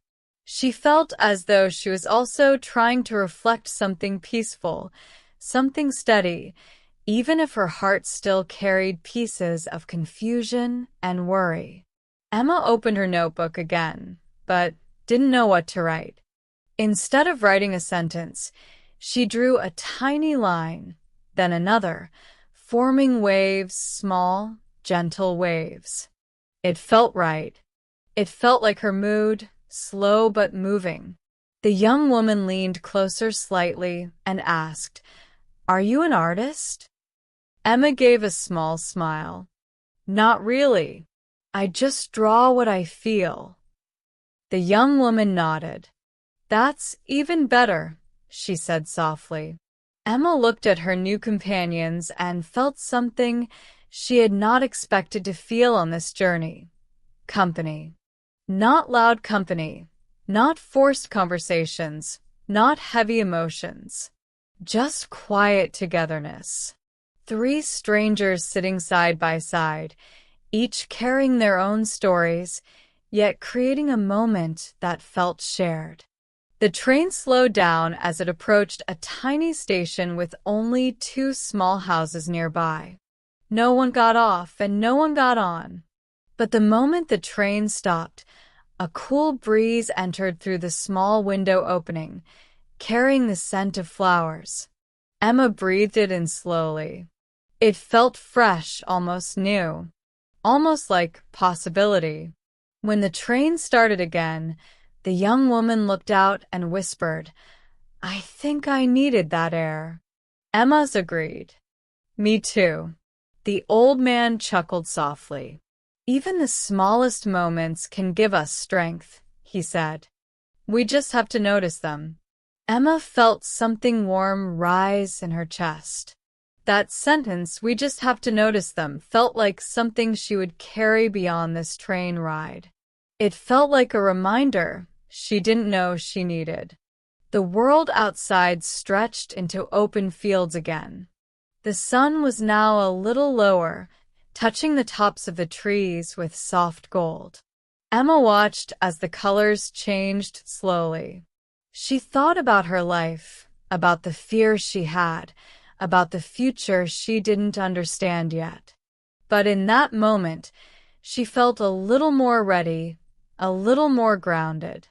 She felt as though she was also trying to reflect something peaceful, something steady, even if her heart still carried pieces of confusion and worry. Emma opened her notebook again, but didn't know what to write. Instead of writing a sentence, she drew a tiny line, then another, forming waves, small, gentle waves. It felt right. It felt like her mood, slow but moving. The young woman leaned closer slightly and asked, "Are you an artist?" Emma gave a small smile. "Not really. I just draw what I feel." The young woman nodded. "That's even better," she said softly. Emma looked at her new companions and felt something she had not expected to feel on this journey. Company. Not loud company, not forced conversations, not heavy emotions. Just quiet togetherness. 3 strangers sitting side by side, each carrying their own stories, yet creating a moment that felt shared. The train slowed down as it approached a tiny station with only 2 small houses nearby. No one got off and no one got on. But the moment the train stopped, a cool breeze entered through the small window opening, carrying the scent of flowers. Emma breathed it in slowly. It felt fresh, almost new, almost like possibility. When the train started again, the young woman looked out and whispered, "I think I needed that air." Emma's agreed. "Me too." The old man chuckled softly. "Even the smallest moments can give us strength," he said. "We just have to notice them." Emma felt something warm rise in her chest. That sentence, "we just have to notice them," felt like something she would carry beyond this train ride. It felt like a reminder she didn't know she needed. The world outside stretched into open fields again. The sun was now a little lower, touching the tops of the trees with soft gold. Emma watched as the colors changed slowly. She thought about her life, about the fears she had, about the future she didn't understand yet. But in that moment, she felt a little more ready, a little more grounded.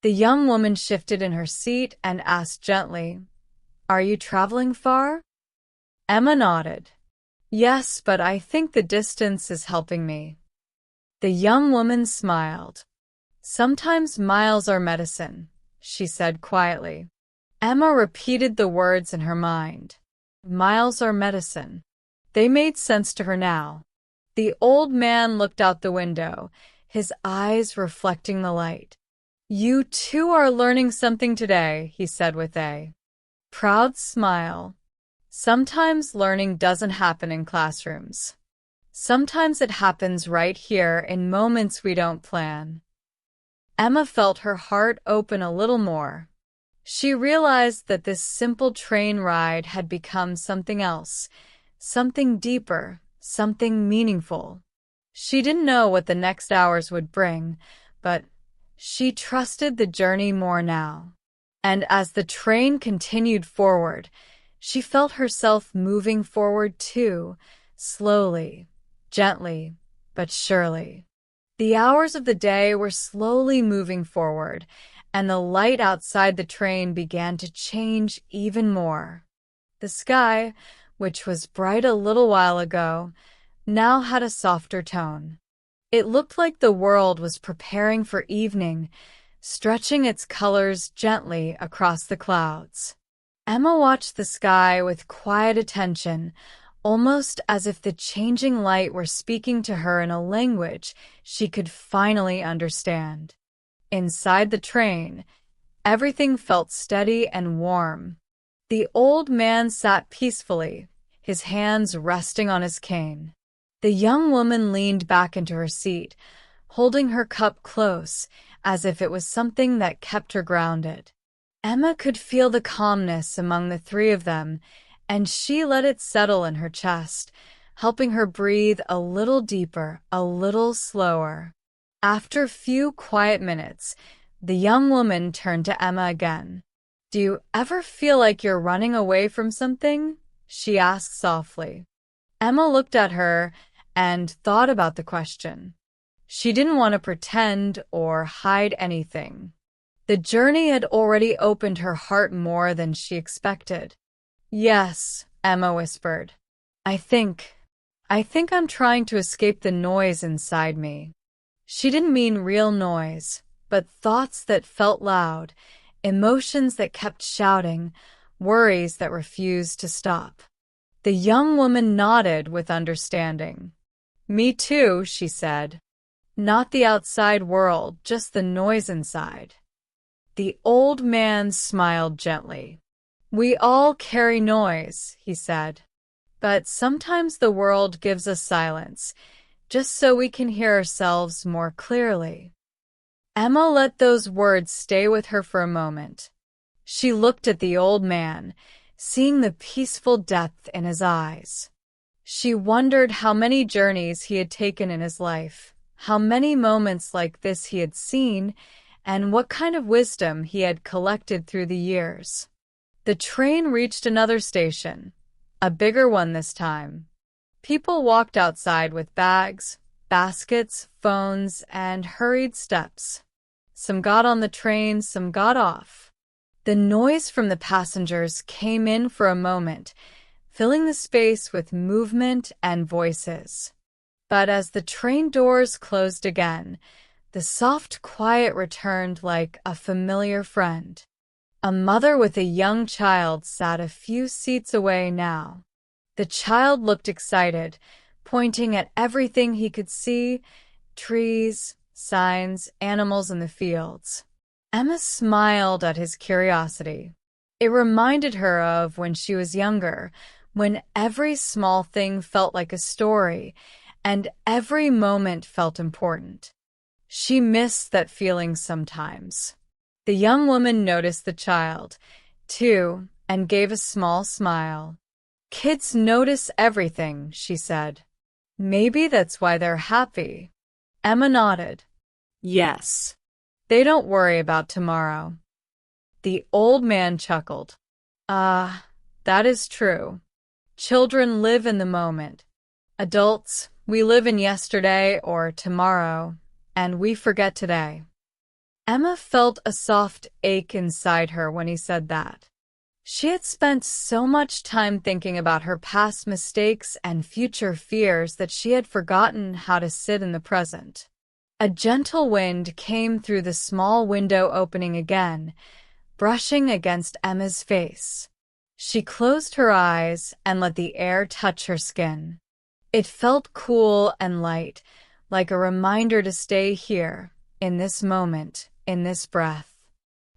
The young woman shifted in her seat and asked gently, "Are you traveling far?" Emma nodded. "Yes, but I think the distance is helping me." The young woman smiled. "Sometimes miles are medicine," she said quietly. Emma repeated the words in her mind. Miles are medicine. They made sense to her now. The old man looked out the window, his eyes reflecting the light. "You too are learning something today," he said with a proud smile. "Sometimes learning doesn't happen in classrooms. Sometimes it happens right here in moments we don't plan." Emma felt her heart open a little more. She realized that this simple train ride had become something else, something deeper, something meaningful. She didn't know what the next hours would bring, but she trusted the journey more now. And as the train continued forward, she felt herself moving forward too, slowly, gently, but surely. The hours of the day were slowly moving forward, and the light outside the train began to change even more. The sky, which was bright a little while ago, now had a softer tone. It looked like the world was preparing for evening, stretching its colors gently across the clouds. Emma watched the sky with quiet attention, almost as if the changing light were speaking to her in a language she could finally understand. Inside the train, everything felt steady and warm. The old man sat peacefully, his hands resting on his cane. The young woman leaned back into her seat, holding her cup close, as if it was something that kept her grounded. Emma could feel the calmness among the three of them, and she let it settle in her chest, helping her breathe a little deeper, a little slower. After a few quiet minutes, the young woman turned to Emma again. "Do you ever feel like you're running away from something?" she asked softly. Emma looked at her and thought about the question. She didn't want to pretend or hide anything. The journey had already opened her heart more than she expected. "Yes," Emma whispered. I think I'm trying to escape the noise inside me." She didn't mean real noise, but thoughts that felt loud, emotions that kept shouting, worries that refused to stop. The young woman nodded with understanding. "Me too," she said. "Not the outside world, just the noise inside." The old man smiled gently. "We all carry noise," he said. "But sometimes the world gives us silence, just so we can hear ourselves more clearly." Emma let those words stay with her for a moment. She looked at the old man, seeing the peaceful depth in his eyes. She wondered how many journeys he had taken in his life, how many moments like this he had seen, and what kind of wisdom he had collected through the years. The train reached another station, a bigger one this time. People walked outside with bags, baskets, phones, and hurried steps. Some got on the train, some got off. The noise from the passengers came in for a moment, filling the space with movement and voices. But as the train doors closed again, the soft quiet returned like a familiar friend. A mother with a young child sat a few seats away now. The child looked excited, pointing at everything he could see: trees, signs, animals in the fields. Emma smiled at his curiosity. It reminded her of when she was younger, when every small thing felt like a story, and every moment felt important. She missed that feeling sometimes. The young woman noticed the child, too, and gave a small smile. Kids notice everything, she said. Maybe that's why they're happy. Emma nodded. Yes. They don't worry about tomorrow. The old man chuckled. Ah, that is true. Children live in the moment. Adults, we live in yesterday or tomorrow, and we forget today. Emma felt a soft ache inside her when he said that. She had spent so much time thinking about her past mistakes and future fears that she had forgotten how to sit in the present. A gentle wind came through the small window opening again, brushing against Emma's face. She closed her eyes and let the air touch her skin. It felt cool and light, like a reminder to stay here, in this moment, in this breath.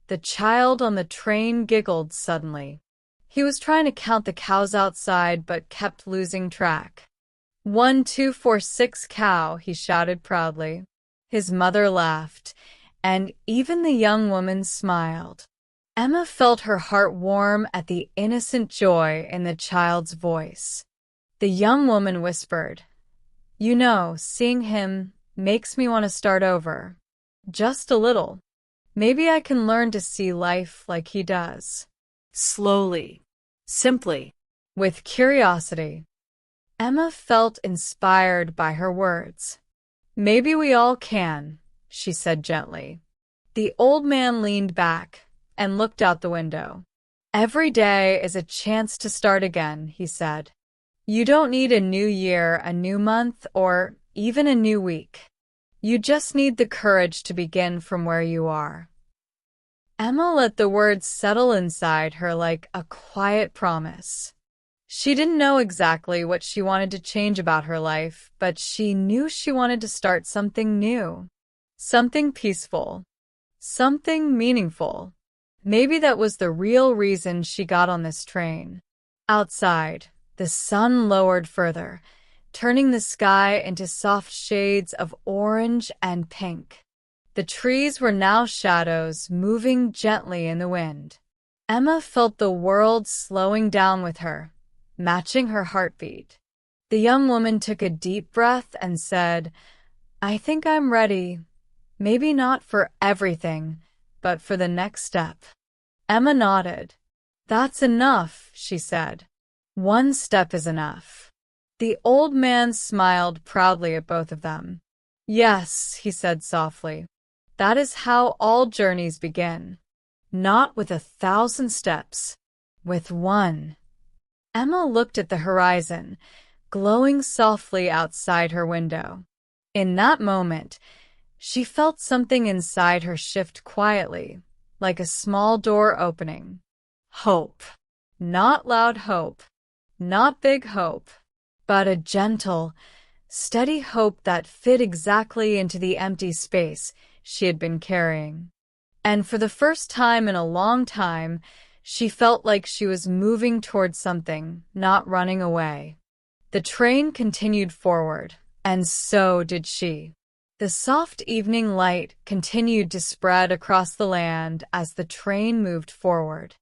The child on the train giggled suddenly. He was trying to count the cows outside but kept losing track. 1, 2, 4, 6 cow, he shouted proudly. His mother laughed, and even the young woman smiled. Emma felt her heart warm at the innocent joy in the child's voice. The young woman whispered, "You know, seeing him makes me want to start over. Just a little. Maybe I can learn to see life like he does." Slowly. Simply. With curiosity. Emma felt inspired by her words. "Maybe we all can," she said gently. The old man leaned back and looked out the window. "Every day is a chance to start again," he said. "You don't need a new year, a new month, or even a new week. You just need the courage to begin from where you are." Emma let the words settle inside her like a quiet promise. She didn't know exactly what she wanted to change about her life, but she knew she wanted to start something new, something peaceful, something meaningful. Maybe that was the real reason she got on this train. Outside, the sun lowered further, turning the sky into soft shades of orange and pink. The trees were now shadows, moving gently in the wind. Emma felt the world slowing down with her, matching her heartbeat. The young woman took a deep breath and said, "I think I'm ready. Maybe not for everything, but for the next step." Emma nodded. "That's enough," she said. "One step is enough." The old man smiled proudly at both of them. "Yes," he said softly. "That is how all journeys begin. Not with 1,000 steps, with one." Emma looked at the horizon, glowing softly outside her window. In that moment, she felt something inside her shift quietly, like a small door opening. Hope. Not loud hope, not big hope, but a gentle, steady hope that fit exactly into the empty space she had been carrying. And for the first time in a long time, she felt like she was moving towards something, not running away. The train continued forward, and so did she. The soft evening light continued to spread across the land as the train moved forward.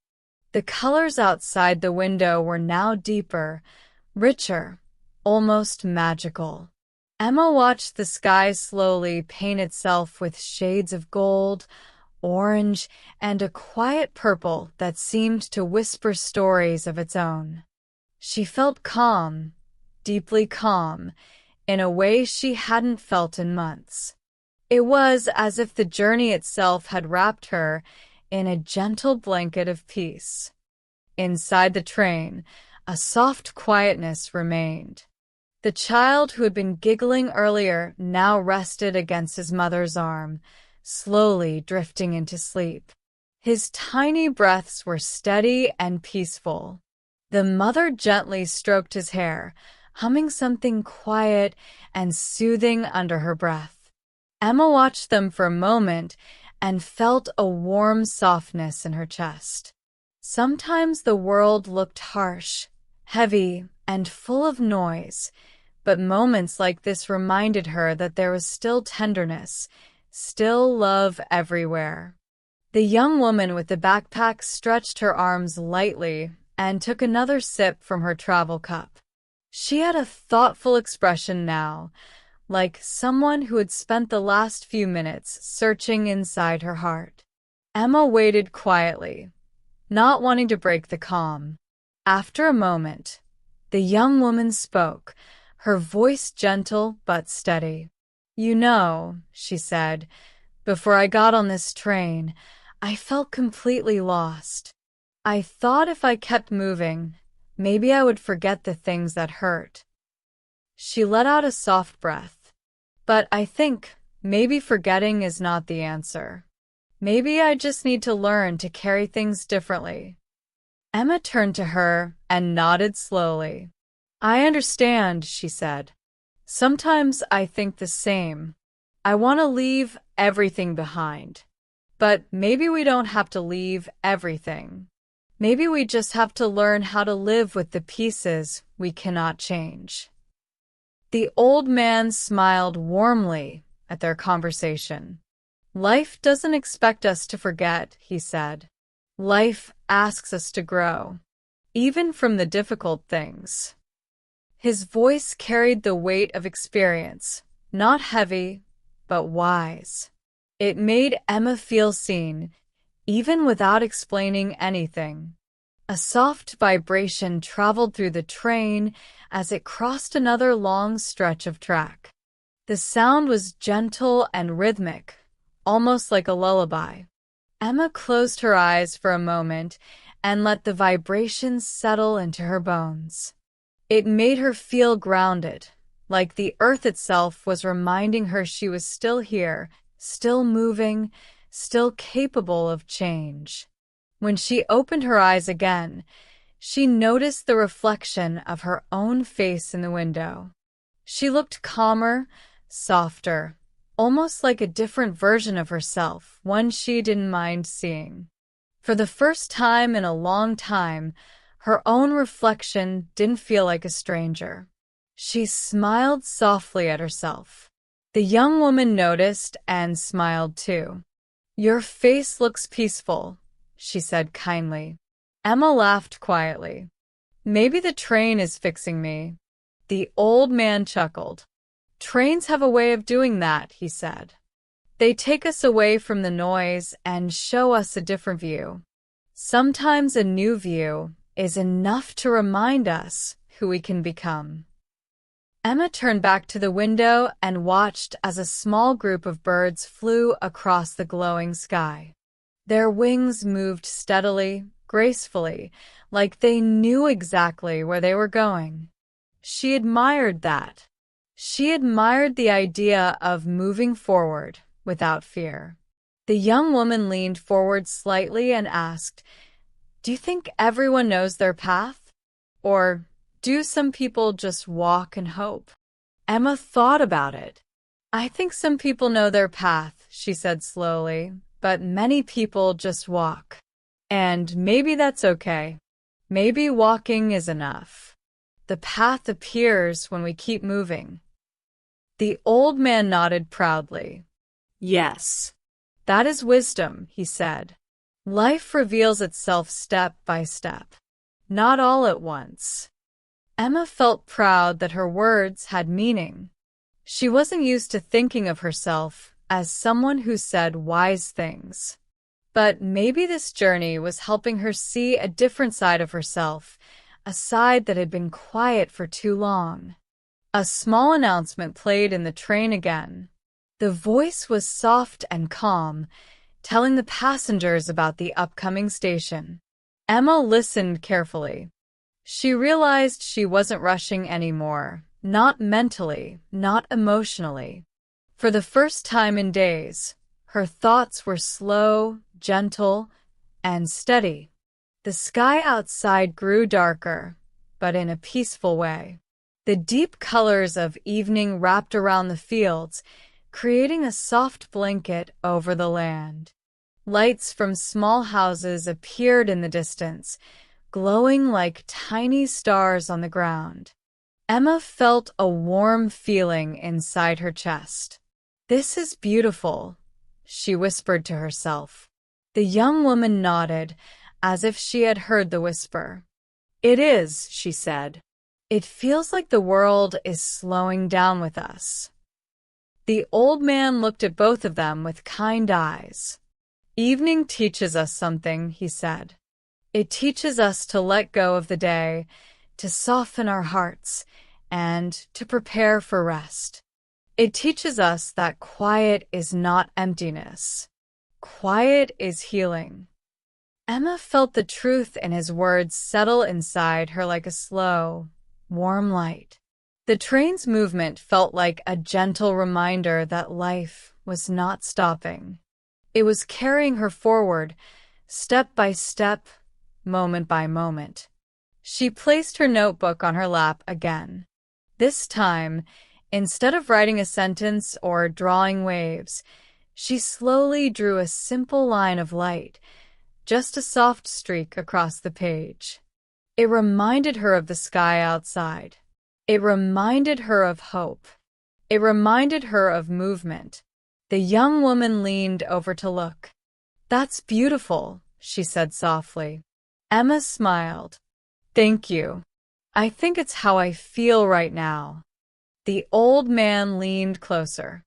The colors outside the window were now deeper, richer, almost magical. Emma watched the sky slowly paint itself with shades of gold, orange, and a quiet purple that seemed to whisper stories of its own. She felt calm, deeply calm, in a way she hadn't felt in months. It was as if the journey itself had wrapped her in a gentle blanket of peace. Inside the train, a soft quietness remained. The child who had been giggling earlier now rested against his mother's arm, slowly drifting into sleep. His tiny breaths were steady and peaceful. The mother gently stroked his hair, humming something quiet and soothing under her breath. Emma watched them for a moment and felt a warm softness in her chest. Sometimes the world looked harsh, heavy, and full of noise, but moments like this reminded her that there was still tenderness, still love everywhere. The young woman with the backpack stretched her arms lightly and took another sip from her travel cup. She had a thoughtful expression now, like someone who had spent the last few minutes searching inside her heart. Emma waited quietly, not wanting to break the calm. After a moment, the young woman spoke, her voice gentle but steady. "You know," she said, "before I got on this train, I felt completely lost. I thought if I kept moving, maybe I would forget the things that hurt." She let out a soft breath. "But I think maybe forgetting is not the answer. Maybe I just need to learn to carry things differently." Emma turned to her and nodded slowly. "I understand," she said. "Sometimes I think the same. I want to leave everything behind. But maybe we don't have to leave everything. Maybe we just have to learn how to live with the pieces we cannot change." The old man smiled warmly at their conversation. "Life doesn't expect us to forget," he said. "Life asks us to grow, even from the difficult things." His voice carried the weight of experience, not heavy, but wise. It made Emma feel seen, even without explaining anything. A soft vibration traveled through the train as it crossed another long stretch of track. The sound was gentle and rhythmic, almost like a lullaby. Emma closed her eyes for a moment and let the vibrations settle into her bones. It made her feel grounded, like the earth itself was reminding her she was still here, still moving, still capable of change. When she opened her eyes again, she noticed the reflection of her own face in the window. She looked calmer, softer, almost like a different version of herself, one she didn't mind seeing. For the first time in a long time, her own reflection didn't feel like a stranger. She smiled softly at herself. The young woman noticed and smiled too. "Your face looks peaceful," she said kindly. Emma laughed quietly. "Maybe the train is fixing me." The old man chuckled. "Trains have a way of doing that," he said. "They take us away from the noise and show us a different view. Sometimes a new view is enough to remind us who we can become." Emma turned back to the window and watched as a small group of birds flew across the glowing sky. Their wings moved steadily, gracefully, like they knew exactly where they were going. She admired that. She admired the idea of moving forward without fear. The young woman leaned forward slightly and asked, "Do you think everyone knows their path? Or do some people just walk and hope?" Emma thought about it. "I think some people know their path," she said slowly, "but many people just walk. And maybe that's okay. Maybe walking is enough. The path appears when we keep moving." The old man nodded proudly. Yes. "That is wisdom," he said. "Life reveals itself step by step, not all at once." Emma felt proud that her words had meaning. She wasn't used to thinking of herself as someone who said wise things. But maybe this journey was helping her see a different side of herself, a side that had been quiet for too long. A small announcement played in the train again. The voice was soft and calm, telling the passengers about the upcoming station. Emma listened carefully. She realized she wasn't rushing anymore, not mentally, not emotionally. For the first time in days, her thoughts were slow, gentle, and steady. The sky outside grew darker, but in a peaceful way. The deep colors of evening wrapped around the fields, creating a soft blanket over the land. Lights from small houses appeared in the distance, glowing like tiny stars on the ground. Emma felt a warm feeling inside her chest. "This is beautiful," she whispered to herself. The young woman nodded, as if she had heard the whisper. "It is," she said. "It feels like the world is slowing down with us." The old man looked at both of them with kind eyes. "Evening teaches us something," he said. "It teaches us to let go of the day, to soften our hearts, and to prepare for rest. It teaches us that quiet is not emptiness. Quiet is healing." Emma felt the truth in his words settle inside her like a slow, warm light. The train's movement felt like a gentle reminder that life was not stopping. It was carrying her forward, step by step, moment by moment. She placed her notebook on her lap again. This time, instead of writing a sentence or drawing waves, she slowly drew a simple line of light, just a soft streak across the page. It reminded her of the sky outside. It reminded her of hope. It reminded her of movement. The young woman leaned over to look. "That's beautiful," she said softly. Emma smiled. "Thank you. I think it's how I feel right now." The old man leaned closer.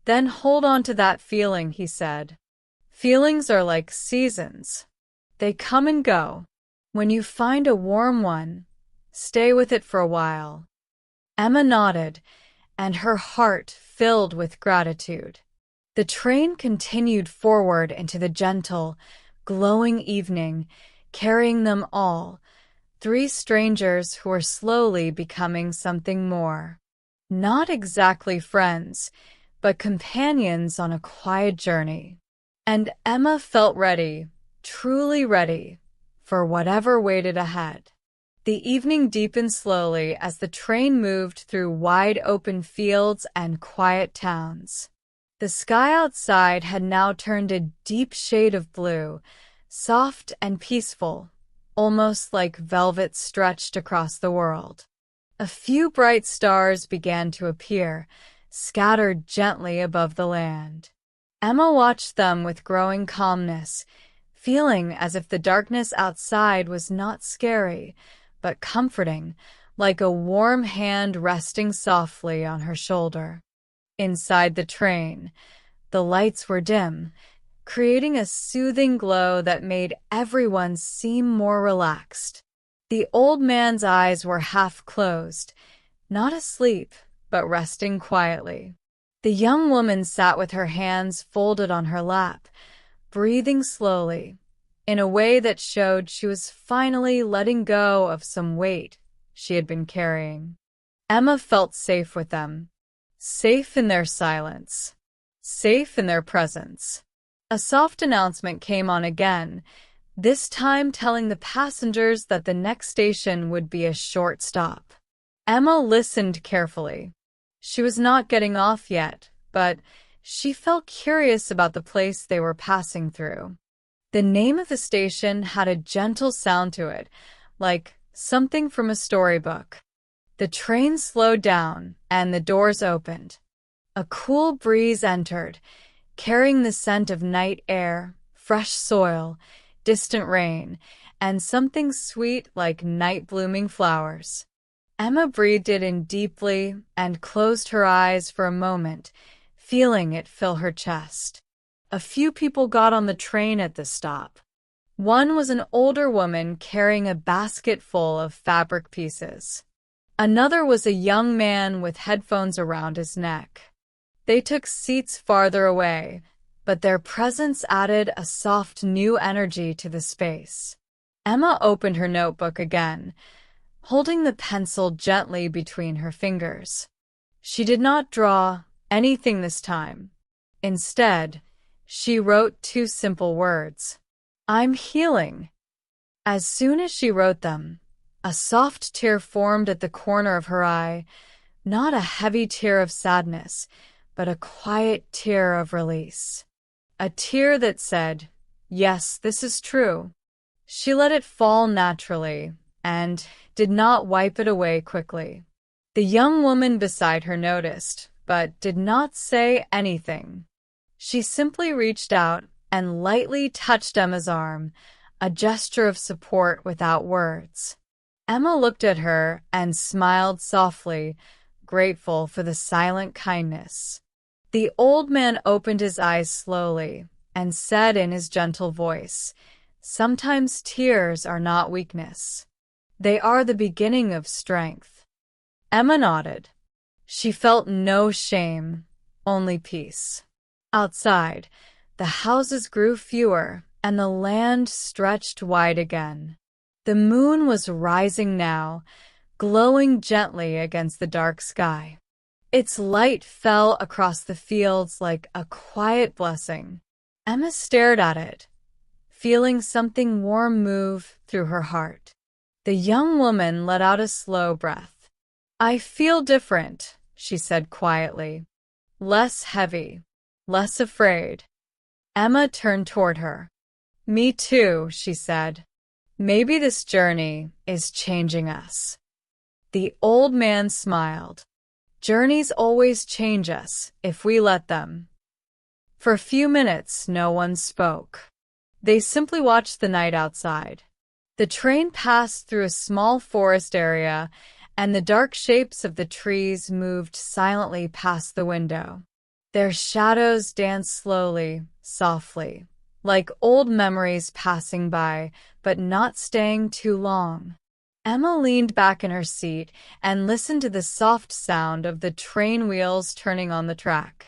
"Then hold on to that feeling," he said. "Feelings are like seasons. They come and go. When you find a warm one, stay with it for a while." Emma nodded, and her heart filled with gratitude. The train continued forward into the gentle, glowing evening, carrying them all, three strangers who were slowly becoming something more. Not exactly friends, but companions on a quiet journey. And Emma felt ready, truly ready, for whatever waited ahead. The evening deepened slowly as the train moved through wide open fields and quiet towns. The sky outside had now turned a deep shade of blue, soft and peaceful, almost like velvet stretched across the world. A few bright stars began to appear, scattered gently above the land. Emma watched them with growing calmness, feeling as if the darkness outside was not scary, but comforting, like a warm hand resting softly on her shoulder. Inside the train, the lights were dim, creating a soothing glow that made everyone seem more relaxed. The old man's eyes were half closed, not asleep, but resting quietly. The young woman sat with her hands folded on her lap, breathing slowly, in a way that showed she was finally letting go of some weight she had been carrying. Emma felt safe with them. Safe in their silence. Safe in their presence. A soft announcement came on again, this time telling the passengers that the next station would be a short stop. Emma listened carefully. She was not getting off yet, but she felt curious about the place they were passing through. The name of the station had a gentle sound to it, like something from a storybook. The train slowed down, and the doors opened. A cool breeze entered, carrying the scent of night air, fresh soil, distant rain, and something sweet like night-blooming flowers. Emma breathed it in deeply and closed her eyes for a moment, feeling it fill her chest. A few people got on the train at this stop. One was an older woman carrying a basket full of fabric pieces. Another was a young man with headphones around his neck. They took seats farther away, but their presence added a soft new energy to the space. Emma opened her notebook again, holding the pencil gently between her fingers. She did not draw anything this time. Instead, she wrote two simple words. "I'm healing." As soon as she wrote them, a soft tear formed at the corner of her eye, not a heavy tear of sadness, but a quiet tear of release. A tear that said, Yes, this is true. She let it fall naturally and did not wipe it away quickly. The young woman beside her noticed, but did not say anything. She simply reached out and lightly touched Emma's arm, a gesture of support without words. Emma looked at her and smiled softly, grateful for the silent kindness. The old man opened his eyes slowly and said in his gentle voice, "Sometimes tears are not weakness. They are the beginning of strength." Emma nodded. She felt no shame, only peace. Outside, the houses grew fewer and the land stretched wide again. The moon was rising now, glowing gently against the dark sky. Its light fell across the fields like a quiet blessing. Emma stared at it, feeling something warm move through her heart. The young woman let out a slow breath. "I feel different," she said quietly. "Less heavy, less afraid." Emma turned toward her. "Me too," she said. "Maybe this journey is changing us." The old man smiled. "Journeys always change us if we let them." For a few minutes, no one spoke. They simply watched the night outside. The train passed through a small forest area, and the dark shapes of the trees moved silently past the window. Their shadows danced slowly, softly, like old memories passing by, but not staying too long. Emma leaned back in her seat and listened to the soft sound of the train wheels turning on the track.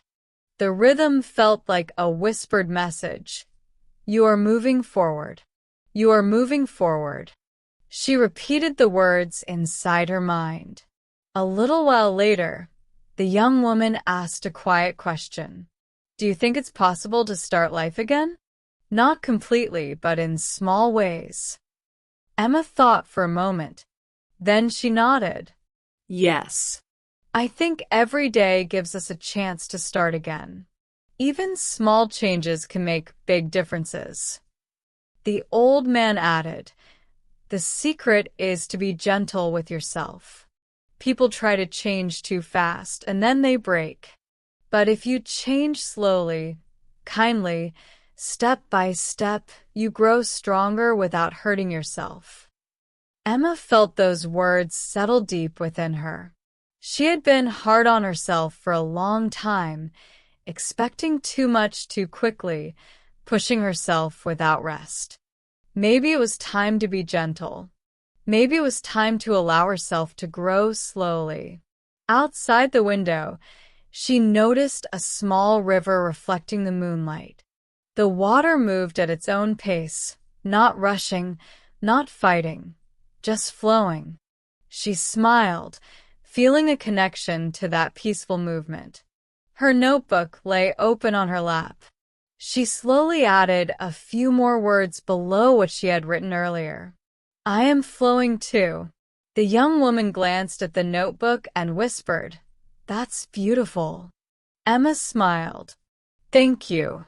The rhythm felt like a whispered message. "You are moving forward. You are moving forward." She repeated the words inside her mind. A little while later, the young woman asked a quiet question. "Do you think it's possible to start life again?" "Not completely, but in small ways." Emma thought for a moment. Then she nodded. Yes. "I think every day gives us a chance to start again. Even small changes can make big differences." The old man added, "The secret is to be gentle with yourself. People try to change too fast and then they break. But if you change slowly, kindly, step by step, you grow stronger without hurting yourself." Emma felt those words settle deep within her. She had been hard on herself for a long time, expecting too much too quickly, pushing herself without rest. Maybe it was time to be gentle. Maybe it was time to allow herself to grow slowly. Outside the window, she noticed a small river reflecting the moonlight. The water moved at its own pace, not rushing, not fighting, just flowing. She smiled, feeling a connection to that peaceful movement. Her notebook lay open on her lap. She slowly added a few more words below what she had written earlier. "I am flowing too." The young woman glanced at the notebook and whispered, "That's beautiful." Emma smiled. "Thank you."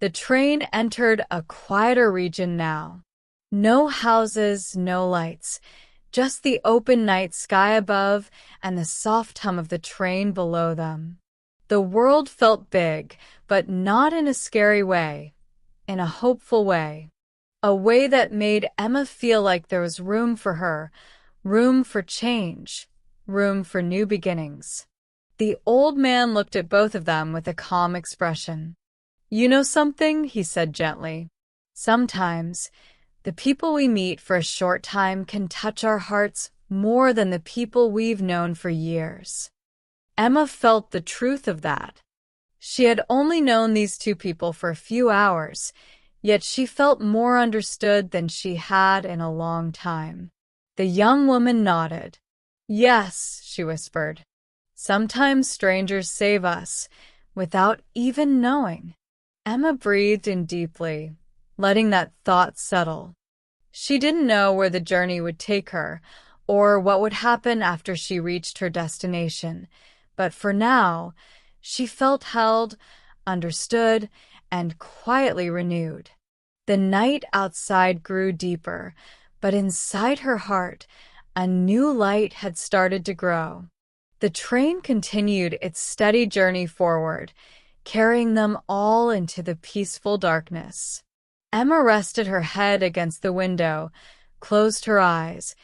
The train entered a quieter region now. No houses, no lights, just the open night sky above and the soft hum of the train below them. The world felt big, but not in a scary way, in a hopeful way. A way that made Emma feel like there was room for her, room for change, room for new beginnings. The old man looked at both of them with a calm expression. "You know something?" he said gently. "Sometimes, the people we meet for a short time can touch our hearts more than the people we've known for years." Emma felt the truth of that. She had only known these two people for a few hours, yet she felt more understood than she had in a long time. The young woman nodded. "Yes," she whispered. "Sometimes strangers save us, without even knowing." Emma breathed in deeply, letting that thought settle. She didn't know where the journey would take her, or what would happen after she reached her destination, but for now, she felt held, understood, and quietly renewed. The night outside grew deeper, but inside her heart, a new light had started to grow. The train continued its steady journey forward, carrying them all into the peaceful darkness. Emma rested her head against the window, closed her eyes,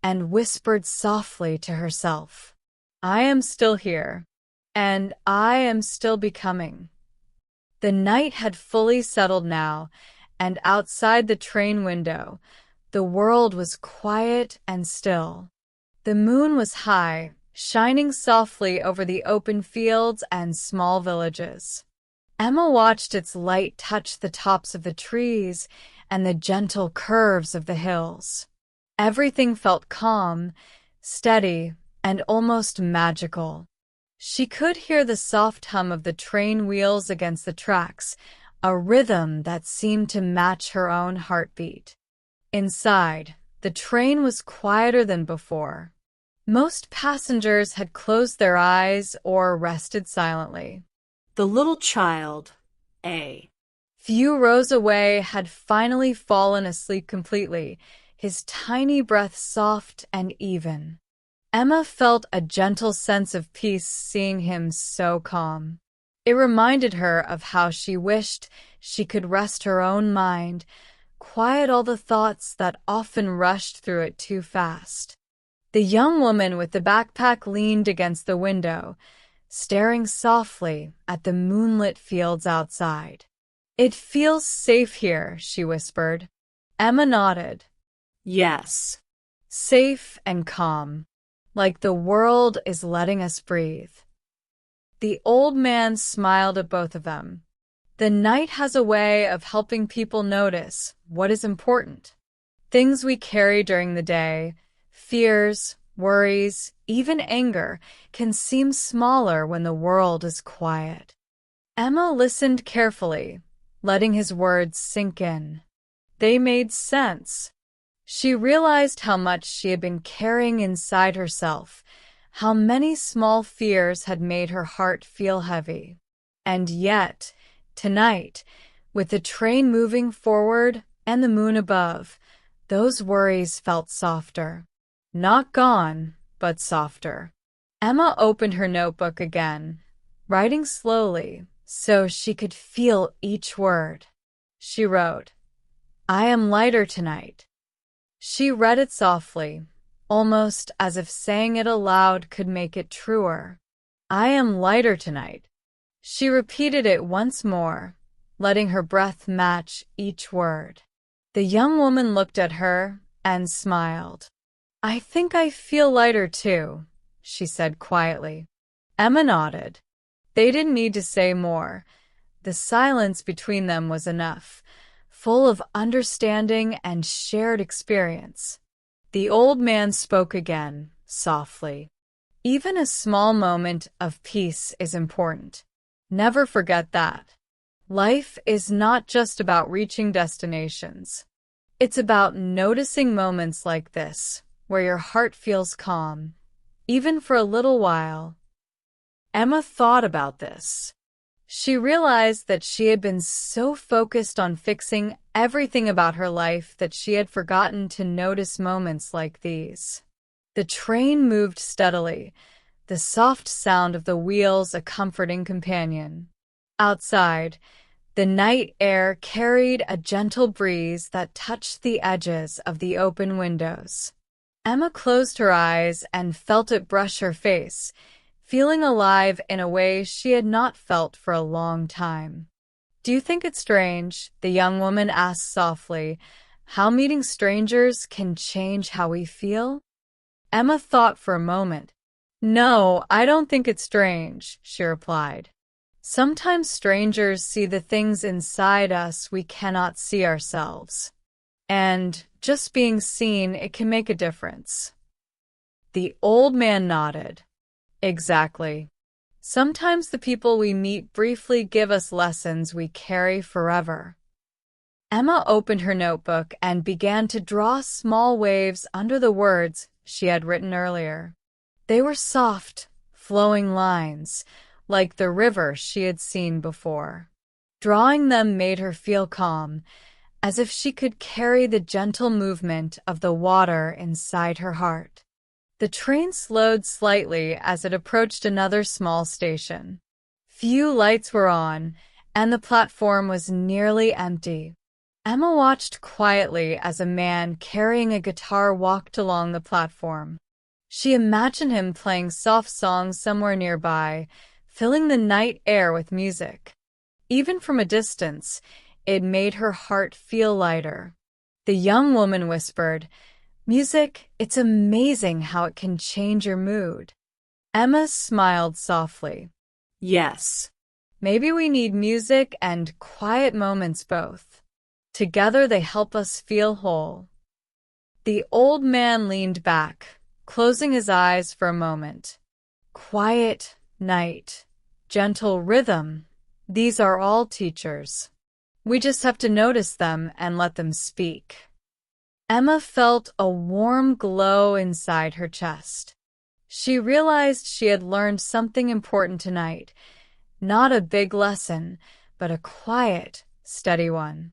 and whispered softly to herself, "I am still here, and I am still becoming." The night had fully settled now, and outside the train window, the world was quiet and still. The moon was high, shining softly over the open fields and small villages. Emma watched its light touch the tops of the trees and the gentle curves of the hills. Everything felt calm, steady, and almost magical. She could hear the soft hum of the train wheels against the tracks, a rhythm that seemed to match her own heartbeat. Inside, the train was quieter than before. Most passengers had closed their eyes or rested silently. The little child, A. Few rows away had finally fallen asleep completely, his tiny breath soft and even. Emma felt a gentle sense of peace seeing him so calm. It reminded her of how she wished she could rest her own mind, quiet all the thoughts that often rushed through it too fast. The young woman with the backpack leaned against the window, staring softly at the moonlit fields outside. "It feels safe here," she whispered. Emma nodded. Yes. "Safe and calm, like the world is letting us breathe." The old man smiled at both of them. The night has a way of helping people notice what is important. Things we carry during the day, fears, worries, even anger, can seem smaller when the world is quiet. Emma listened carefully, letting his words sink in. They made sense. She realized how much she had been carrying inside herself, how many small fears had made her heart feel heavy. And yet, tonight, with the train moving forward and the moon above, those worries felt softer. Not gone, but softer. Emma opened her notebook again, writing slowly so she could feel each word. She wrote, "I am lighter tonight." She read it softly, almost as if saying it aloud could make it truer. "I am lighter tonight." She repeated it once more, letting her breath match each word. The young woman looked at her and smiled. "I think I feel lighter too," she said quietly. Emma nodded. They didn't need to say more. The silence between them was enough, full of understanding and shared experience. The old man spoke again, softly. "Even a small moment of peace is important. Never forget that. Life is not just about reaching destinations. It's about noticing moments like this, where your heart feels calm, even for a little while." Emma thought about this. She realized that she had been so focused on fixing everything about her life that she had forgotten to notice moments like these. The train moved steadily, the soft sound of the wheels a comforting companion. Outside, the night air carried a gentle breeze that touched the edges of the open windows. Emma closed her eyes and felt it brush her face, feeling alive in a way she had not felt for a long time. "Do you think it's strange," the young woman asked softly, "how meeting strangers can change how we feel?" Emma thought for a moment. "No, I don't think it's strange," she replied. "Sometimes strangers see the things inside us we cannot see ourselves. And just being seen, it can make a difference." The old man nodded. "Exactly. Sometimes the people we meet briefly give us lessons we carry forever." Emma opened her notebook and began to draw small waves under the words she had written earlier. They were soft, flowing lines, like the river she had seen before. Drawing them made her feel calm, as if she could carry the gentle movement of the water inside her heart. The train slowed slightly as it approached another small station. Few lights were on, and the platform was nearly empty. Emma watched quietly as a man carrying a guitar walked along the platform. She imagined him playing soft songs somewhere nearby, filling the night air with music. Even from a distance, it made her heart feel lighter. The young woman whispered, "Music, it's amazing how it can change your mood." Emma smiled softly. Yes. Maybe we need music and quiet moments both. Together they help us feel whole. The old man leaned back, closing his eyes for a moment. Quiet night, gentle rhythm, these are all teachers. We just have to notice them and let them speak. Emma felt a warm glow inside her chest. She realized she had learned something important tonight. Not a big lesson, but a quiet, steady one.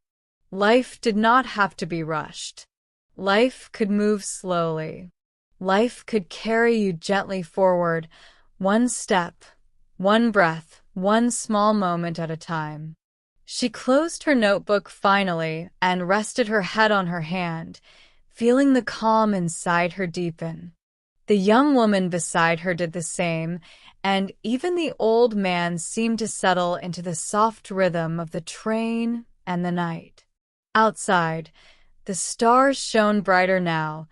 Life did not have to be rushed. Life could move slowly. Life could carry you gently forward, one step, one breath, one small moment at a time. She closed her notebook finally and rested her head on her hand, feeling the calm inside her deepen. The young woman beside her did the same, and even the old man seemed to settle into the soft rhythm of the train and the night. Outside, the stars shone brighter now,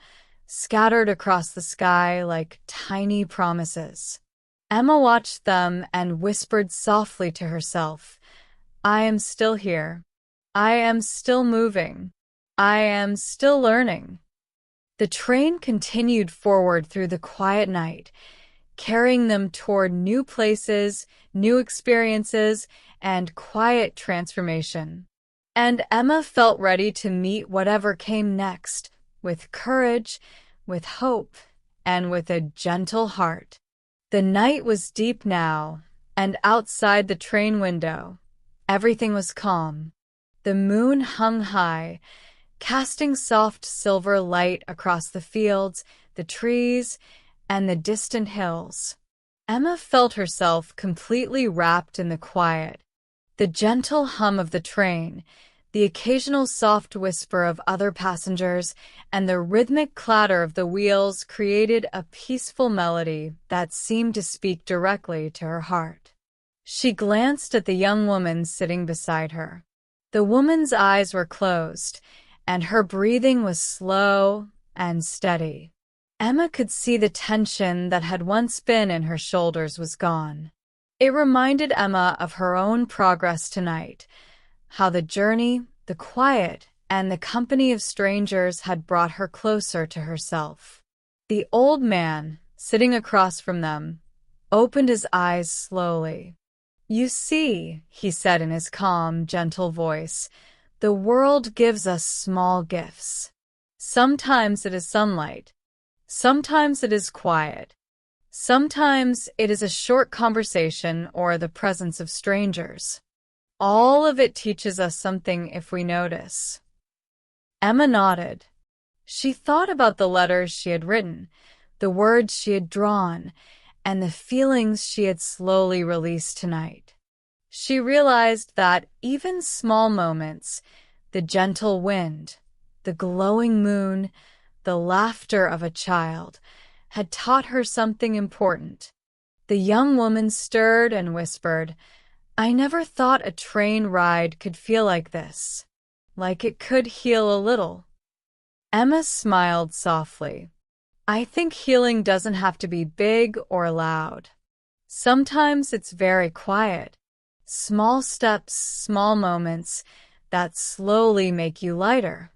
scattered across the sky like tiny promises. Emma watched them and whispered softly to herself, "I am still here. I am still moving. I am still learning." The train continued forward through the quiet night, carrying them toward new places, new experiences, and quiet transformation. And Emma felt ready to meet whatever came next, with courage, with hope, and with a gentle heart. The night was deep now, and outside the train window, everything was calm. The moon hung high, casting soft silver light across the fields, the trees, and the distant hills. Emma felt herself completely wrapped in the quiet. The gentle hum of the train, the occasional soft whisper of other passengers, and the rhythmic clatter of the wheels created a peaceful melody that seemed to speak directly to her heart. She glanced at the young woman sitting beside her. The woman's eyes were closed, and her breathing was slow and steady. Emma could see the tension that had once been in her shoulders was gone. It reminded Emma of her own progress tonight, how the journey, the quiet, and the company of strangers had brought her closer to herself. The old man, sitting across from them, opened his eyes slowly. "You see," he said in his calm, gentle voice, "the world gives us small gifts. Sometimes it is sunlight. Sometimes it is quiet. Sometimes it is a short conversation or the presence of strangers. All of it teaches us something if we notice." Emma nodded. She thought about the letters she had written, the words she had drawn, and the feelings she had slowly released tonight. She realized that even small moments, the gentle wind, the glowing moon, the laughter of a child, had taught her something important. The young woman stirred and whispered, "I never thought a train ride could feel like this, like it could heal a little." Emma smiled softly. "I think healing doesn't have to be big or loud. Sometimes it's very quiet. Small steps, small moments that slowly make you lighter."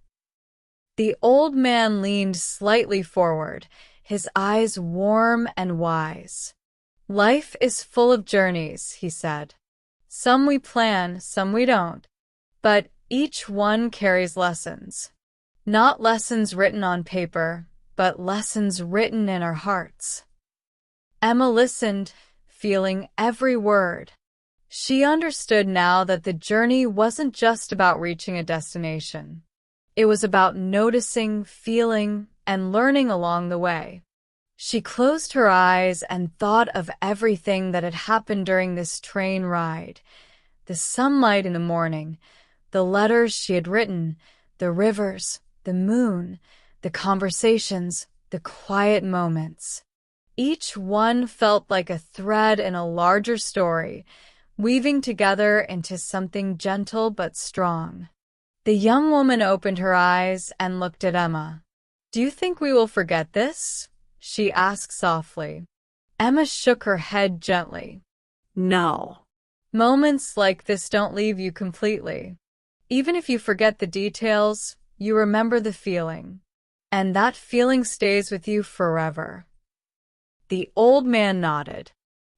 The old man leaned slightly forward, his eyes warm and wise. "Life is full of journeys," he said. "Some we plan, some we don't. But each one carries lessons. Not lessons written on paper, but lessons written in our hearts." Emma listened, feeling every word. She understood now that the journey wasn't just about reaching a destination. It was about noticing, feeling, and learning along the way. She closed her eyes and thought of everything that had happened during this train ride. The sunlight in the morning, the letters she had written, the rivers, the moon, the conversations, the quiet moments. Each one felt like a thread in a larger story, weaving together into something gentle but strong. The young woman opened her eyes and looked at Emma. "Do you think we will forget this?" she asked softly. Emma shook her head gently. No. Moments like this don't leave you completely. Even if you forget the details, you remember the feeling. And that feeling stays with you forever. The old man nodded.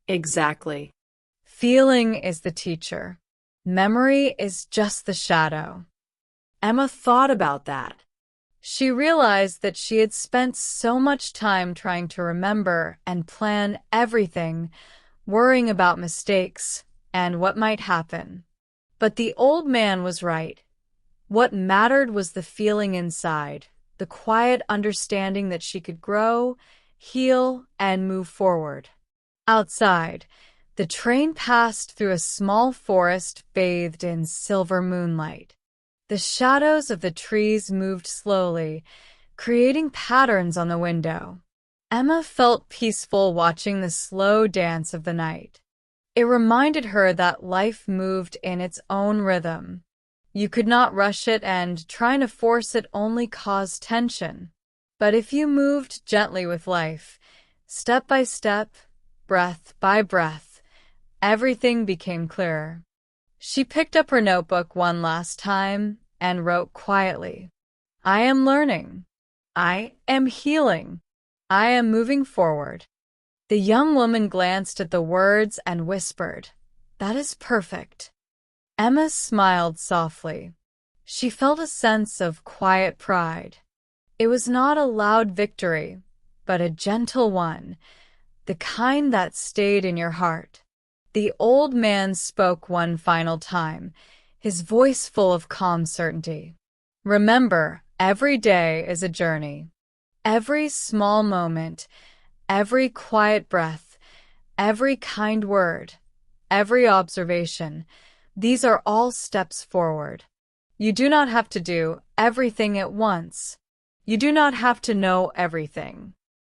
Exactly. Feeling is the teacher. Memory is just the shadow. Emma thought about that. She realized that she had spent so much time trying to remember and plan everything, worrying about mistakes and what might happen. But the old man was right. What mattered was the feeling inside, the quiet understanding that she could grow, heal, and move forward. Outside, the train passed through a small forest bathed in silver moonlight. The shadows of the trees moved slowly, creating patterns on the window. Emma felt peaceful watching the slow dance of the night. It reminded her that life moved in its own rhythm. You could not rush it, and trying to force it only caused tension. But if you moved gently with life, step by step, breath by breath, everything became clearer. She picked up her notebook one last time and wrote quietly, "I am learning. I am healing. I am moving forward." The young woman glanced at the words and whispered, "That is perfect." Emma smiled softly. She felt a sense of quiet pride. It was not a loud victory, but a gentle one, the kind that stayed in your heart. The old man spoke one final time, his voice full of calm certainty. "Remember, every day is a journey. Every small moment, every quiet breath, every kind word, every observation, these are all steps forward. You do not have to do everything at once. You do not have to know everything.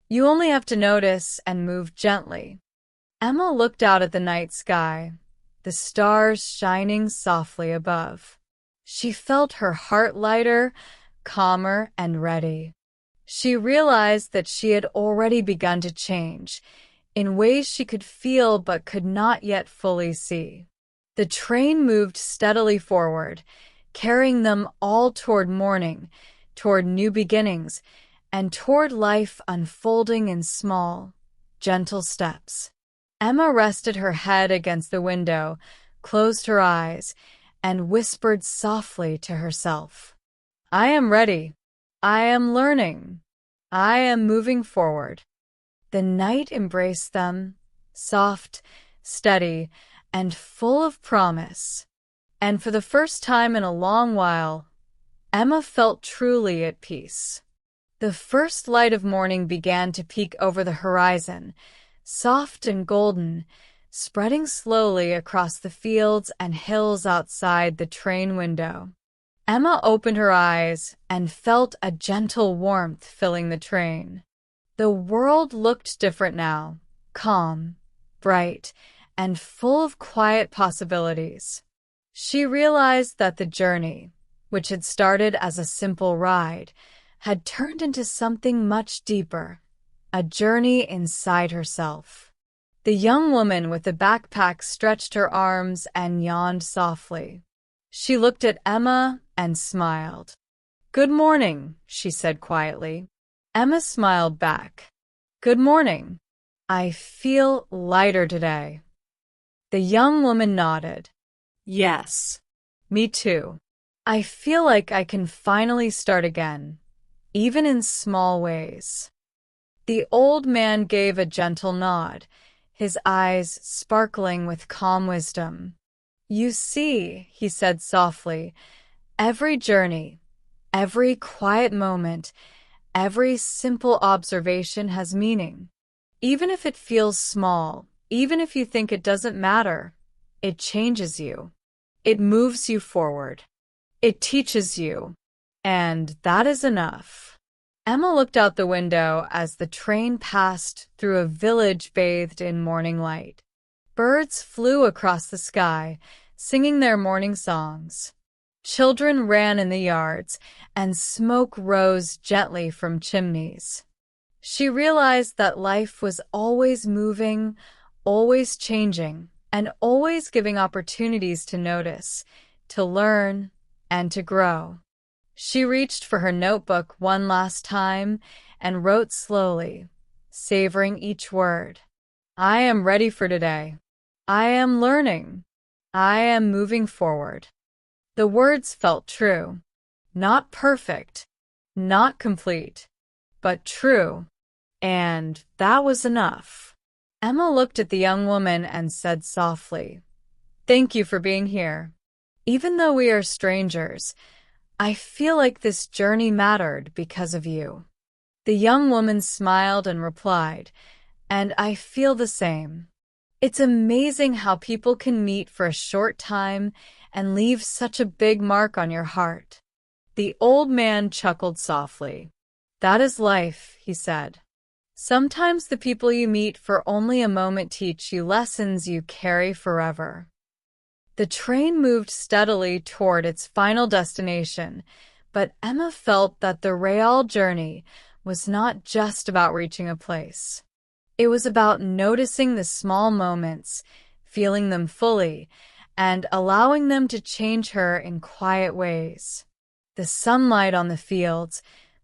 You only have to notice and move gently." Emma looked out at the night sky, the stars shining softly above. She felt her heart lighter, calmer, and ready. She realized that she had already begun to change, in ways she could feel but could not yet fully see. The train moved steadily forward, carrying them all toward morning, toward new beginnings, and toward life unfolding in small, gentle steps. Emma rested her head against the window, closed her eyes, and whispered softly to herself, "I am ready. I am learning. I am moving forward." The night embraced them, soft, steady, and full of promise. And for the first time in a long while, Emma felt truly at peace. The first light of morning began to peek over the horizon, soft and golden, spreading slowly across the fields and hills outside the train window. Emma opened her eyes and felt a gentle warmth filling the train. The world looked different now, calm, bright, and full of quiet possibilities. She realized that the journey, which had started as a simple ride, had turned into something much deeper, a journey inside herself. The young woman with the backpack stretched her arms and yawned softly. She looked at Emma and smiled. "Good morning," she said quietly. Emma smiled back. "Good morning. I feel lighter today." The young woman nodded. Yes. "Me too. I feel like I can finally start again, even in small ways." The old man gave a gentle nod, his eyes sparkling with calm wisdom. "You see," he said softly, "every journey, every quiet moment, every simple observation has meaning. Even if it feels small, even if you think it doesn't matter, it changes you. It moves you forward. It teaches you. And that is enough." Emma looked out the window as the train passed through a village bathed in morning light. Birds flew across the sky, singing their morning songs. Children ran in the yards, and smoke rose gently from chimneys. She realized that life was always moving, always changing, and always giving opportunities to notice, to learn, and to grow. She reached for her notebook one last time and wrote slowly, savoring each word. "I am ready for today. I am learning. I am moving forward." The words felt true. Not perfect, not complete, but true. And that was enough. Emma looked at the young woman and said softly, "Thank you for being here. Even though we are strangers, I feel like this journey mattered because of you." The young woman smiled and replied, "And I feel the same." It's amazing how people can meet for a short time and leave such a big mark on your heart. The old man chuckled softly. "That is life," he said. "Sometimes the people you meet for only a moment teach you lessons you carry forever." The train moved steadily toward its final destination, but Emma felt that the real journey was not just about reaching a place. It was about noticing the small moments, feeling them fully, and allowing them to change her in quiet ways. The sunlight on the fields,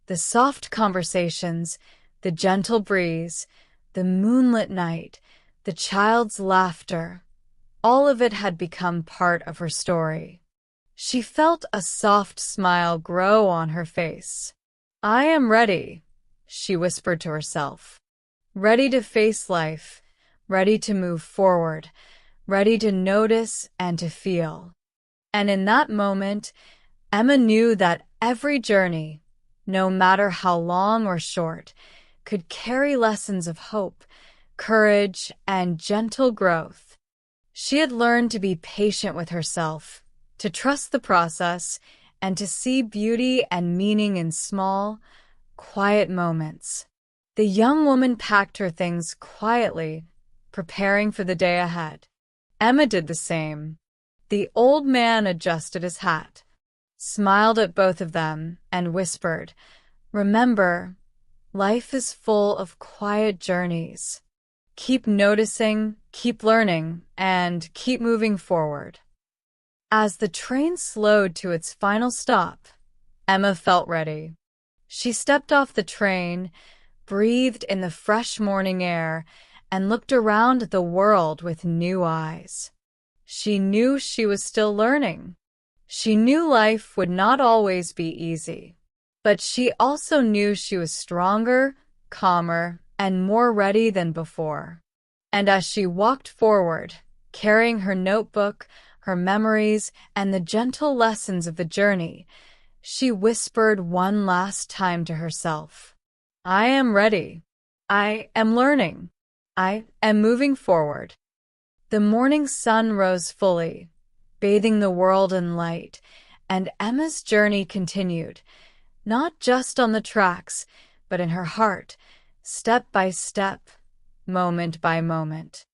the soft conversations, the gentle breeze, the moonlit night, the child's laughter. All of it had become part of her story. She felt a soft smile grow on her face. "I am ready," she whispered to herself. "Ready to face life, ready to move forward, ready to notice and to feel." And in that moment, Emma knew that every journey, no matter how long or short, could carry lessons of hope, courage, and gentle growth. She had learned to be patient with herself, to trust the process, and to see beauty and meaning in small, quiet moments. The young woman packed her things quietly, preparing for the day ahead. Emma did the same. The old man adjusted his hat, smiled at both of them, and whispered, "Remember, life is full of quiet journeys. Keep noticing, keep learning, and keep moving forward." As the train slowed to its final stop, Emma felt ready. She stepped off the train, breathed in the fresh morning air, and looked around at the world with new eyes. She knew she was still learning. She knew life would not always be easy. But she also knew she was stronger, calmer, and more ready than before. And as she walked forward, carrying her notebook, her memories, and the gentle lessons of the journey, she whispered one last time to herself, "I am ready. I am learning. I am moving forward." The morning sun rose fully, bathing the world in light, and Emma's journey continued, not just on the tracks, but in her heart, step by step, moment by moment.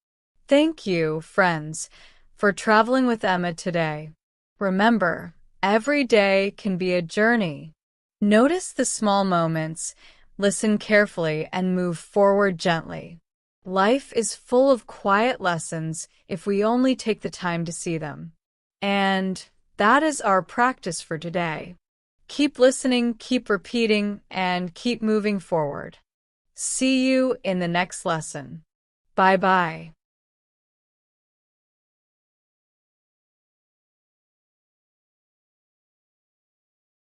Thank you, friends, for traveling with Emma today. Remember, every day can be a journey. Notice the small moments, listen carefully, and move forward gently. Life is full of quiet lessons if we only take the time to see them. And that is our practice for today. Keep listening, keep repeating, and keep moving forward. See you in the next lesson. Bye-bye.